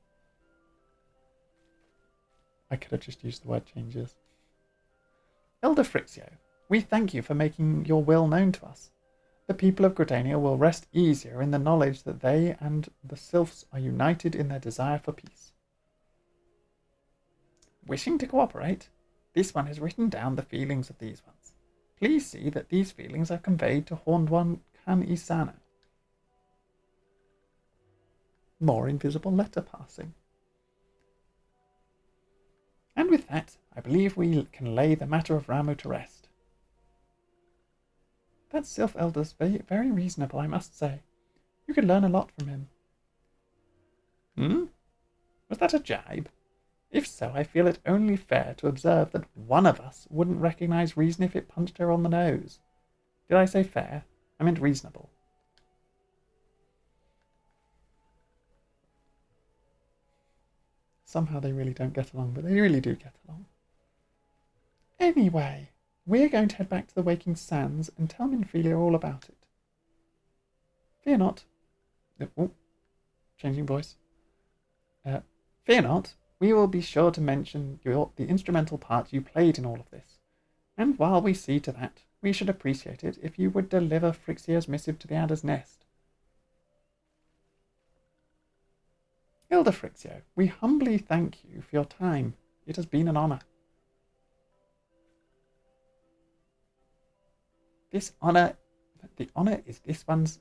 I could have just used the word changes. Elder Frixio, we thank you for making your will known to us. The people of Gridania will rest easier in the knowledge that they and the sylphs are united in their desire for peace. Wishing to cooperate, this one has written down the feelings of these ones. Please see that these feelings are conveyed to Horned One Kan Isana. More invisible letter passing. And with that, I believe we can lay the matter of Ramu to rest. That Sylph Elder's very, very reasonable, I must say. You could learn a lot from him. Was that a jibe? If so, I feel it only fair to observe that one of us wouldn't recognize reason if it punched her on the nose. Did I say fair? I meant reasonable. Somehow they really don't get along, but they really do get along. Anyway, we're going to head back to the Waking Sands and tell Minfilia all about it. Fear not. Oh, changing voice. Fear not. We will be sure to mention the instrumental part you played in all of this. And while we see to that, we should appreciate it if you would deliver Frixio's missive to the Adder's Nest. Elder Frixio, we humbly thank you for your time. It has been an honour. The honour is this one's.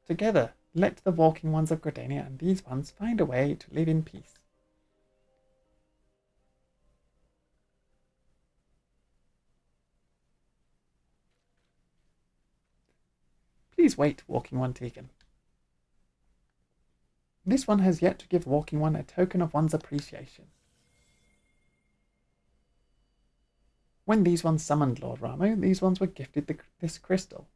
Together, let the walking ones of Gridania and these ones find a way to live in peace. Please wait, Walking One Tegan. This one has yet to give Walking One a token of one's appreciation. When these ones summoned Lord Ramu, these ones were gifted this crystal.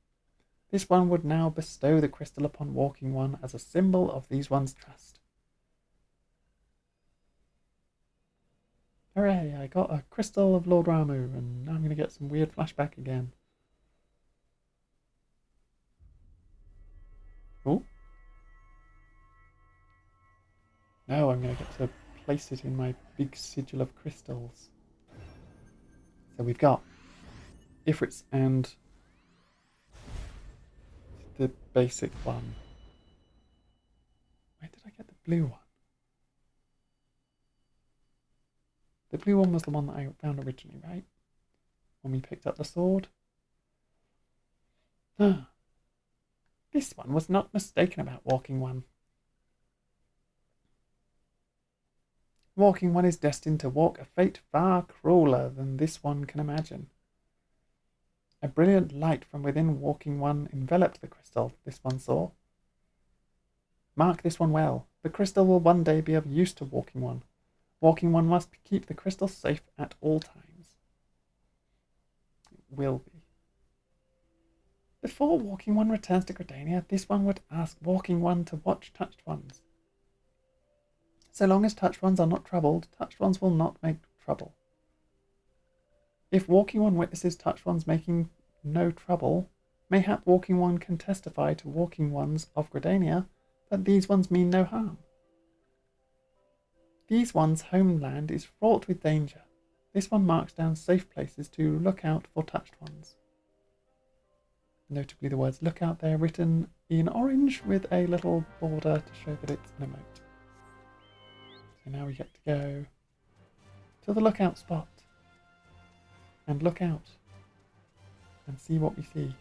This one would now bestow the crystal upon Walking One as a symbol of these ones' trust. Hooray, I got a crystal of Lord Ramu, and now I'm going to get some weird flashback again. Oh. Now I'm going to get to place it in my big sigil of crystals. So we've got Ifrits and the basic one. Where did I get the blue one? The blue one was the one that I found originally, right? When we picked up the sword. Ah. This one was not mistaken about Walking One. Walking One is destined to walk a fate far crueler than this one can imagine. A brilliant light from within Walking One enveloped the crystal this one saw. Mark this one well. The crystal will one day be of use to Walking One. Walking One must keep the crystal safe at all times. It will be. Before Walking One returns to Gridania, this one would ask Walking One to watch Touched Ones. So long as Touched Ones are not troubled, Touched Ones will not make trouble. If Walking One witnesses Touched Ones making no trouble, mayhap Walking One can testify to Walking Ones of Gridania that these ones mean no harm. These ones' homeland is fraught with danger. This one marks down safe places to look out for Touched Ones. Notably the words look out there written in orange with a little border to show that it's an emote. So now we get to go to the lookout spot and look out and see what we see.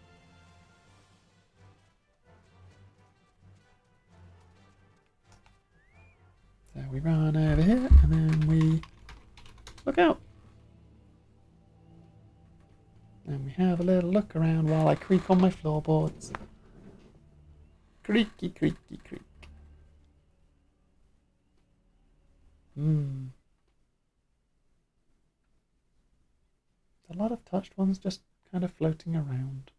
So we run over here and then we look out. And we have a little look around while I creak on my floorboards. Creaky, creaky, creak. A lot of Touched Ones just shadow floating around.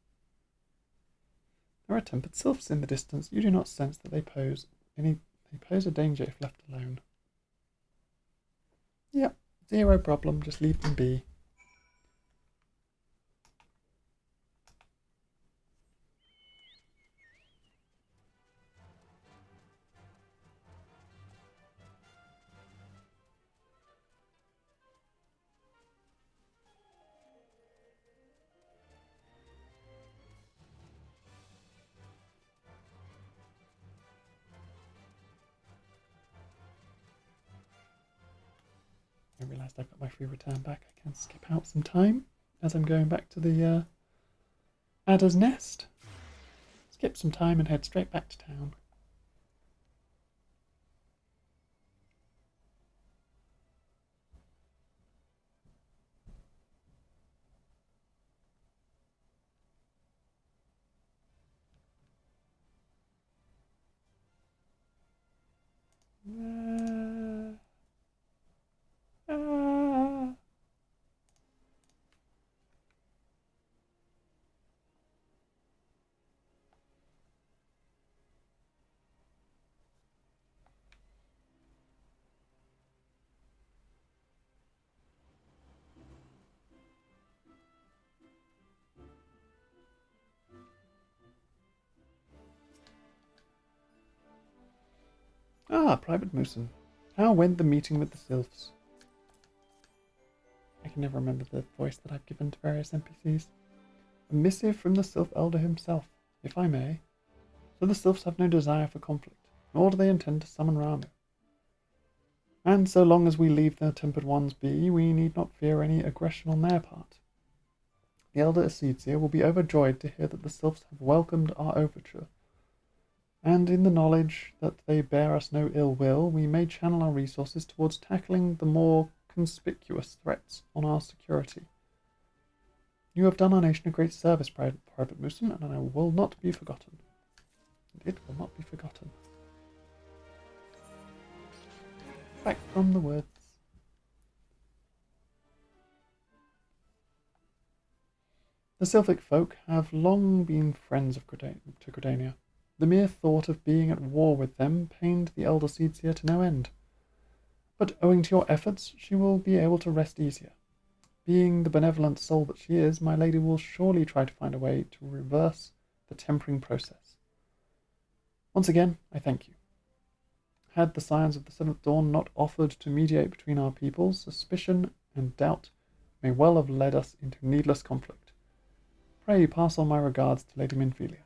There are tempered sylphs in the distance. You do not sense that they pose a danger if left alone. Yep, zero problem, just leave them be. I realised I've got my free return back. I can skip out some time as I'm going back to the Adder's Nest. Skip some time and head straight back to town. Private Mooson. How went the meeting with the sylphs? I can never remember the voice that I've given to various NPCs. A missive from the Sylph Elder himself, if I may. So the Sylphs have no desire for conflict, nor do they intend to summon Ramu. And so long as we leave the Tempered Ones be, we need not fear any aggression on their part. The Elder Acedia will be overjoyed to hear that the Sylphs have welcomed our overture, and in the knowledge that they bear us no ill will, we may channel our resources towards tackling the more conspicuous threats on our security. You have done our nation a great service, Private Mooson, and I will not be forgotten. It will not be forgotten. Back from the woods. The Sylphic folk have long been friends of Credania. The mere thought of being at war with them pained the elder Seedseer to no end. But owing to your efforts, she will be able to rest easier. Being the benevolent soul that she is, my lady will surely try to find a way to reverse the tempering process. Once again, I thank you. Had the Scions of the Seventh Dawn not offered to mediate between our peoples, suspicion and doubt may well have led us into needless conflict. Pray pass on my regards to Lady Minfilia.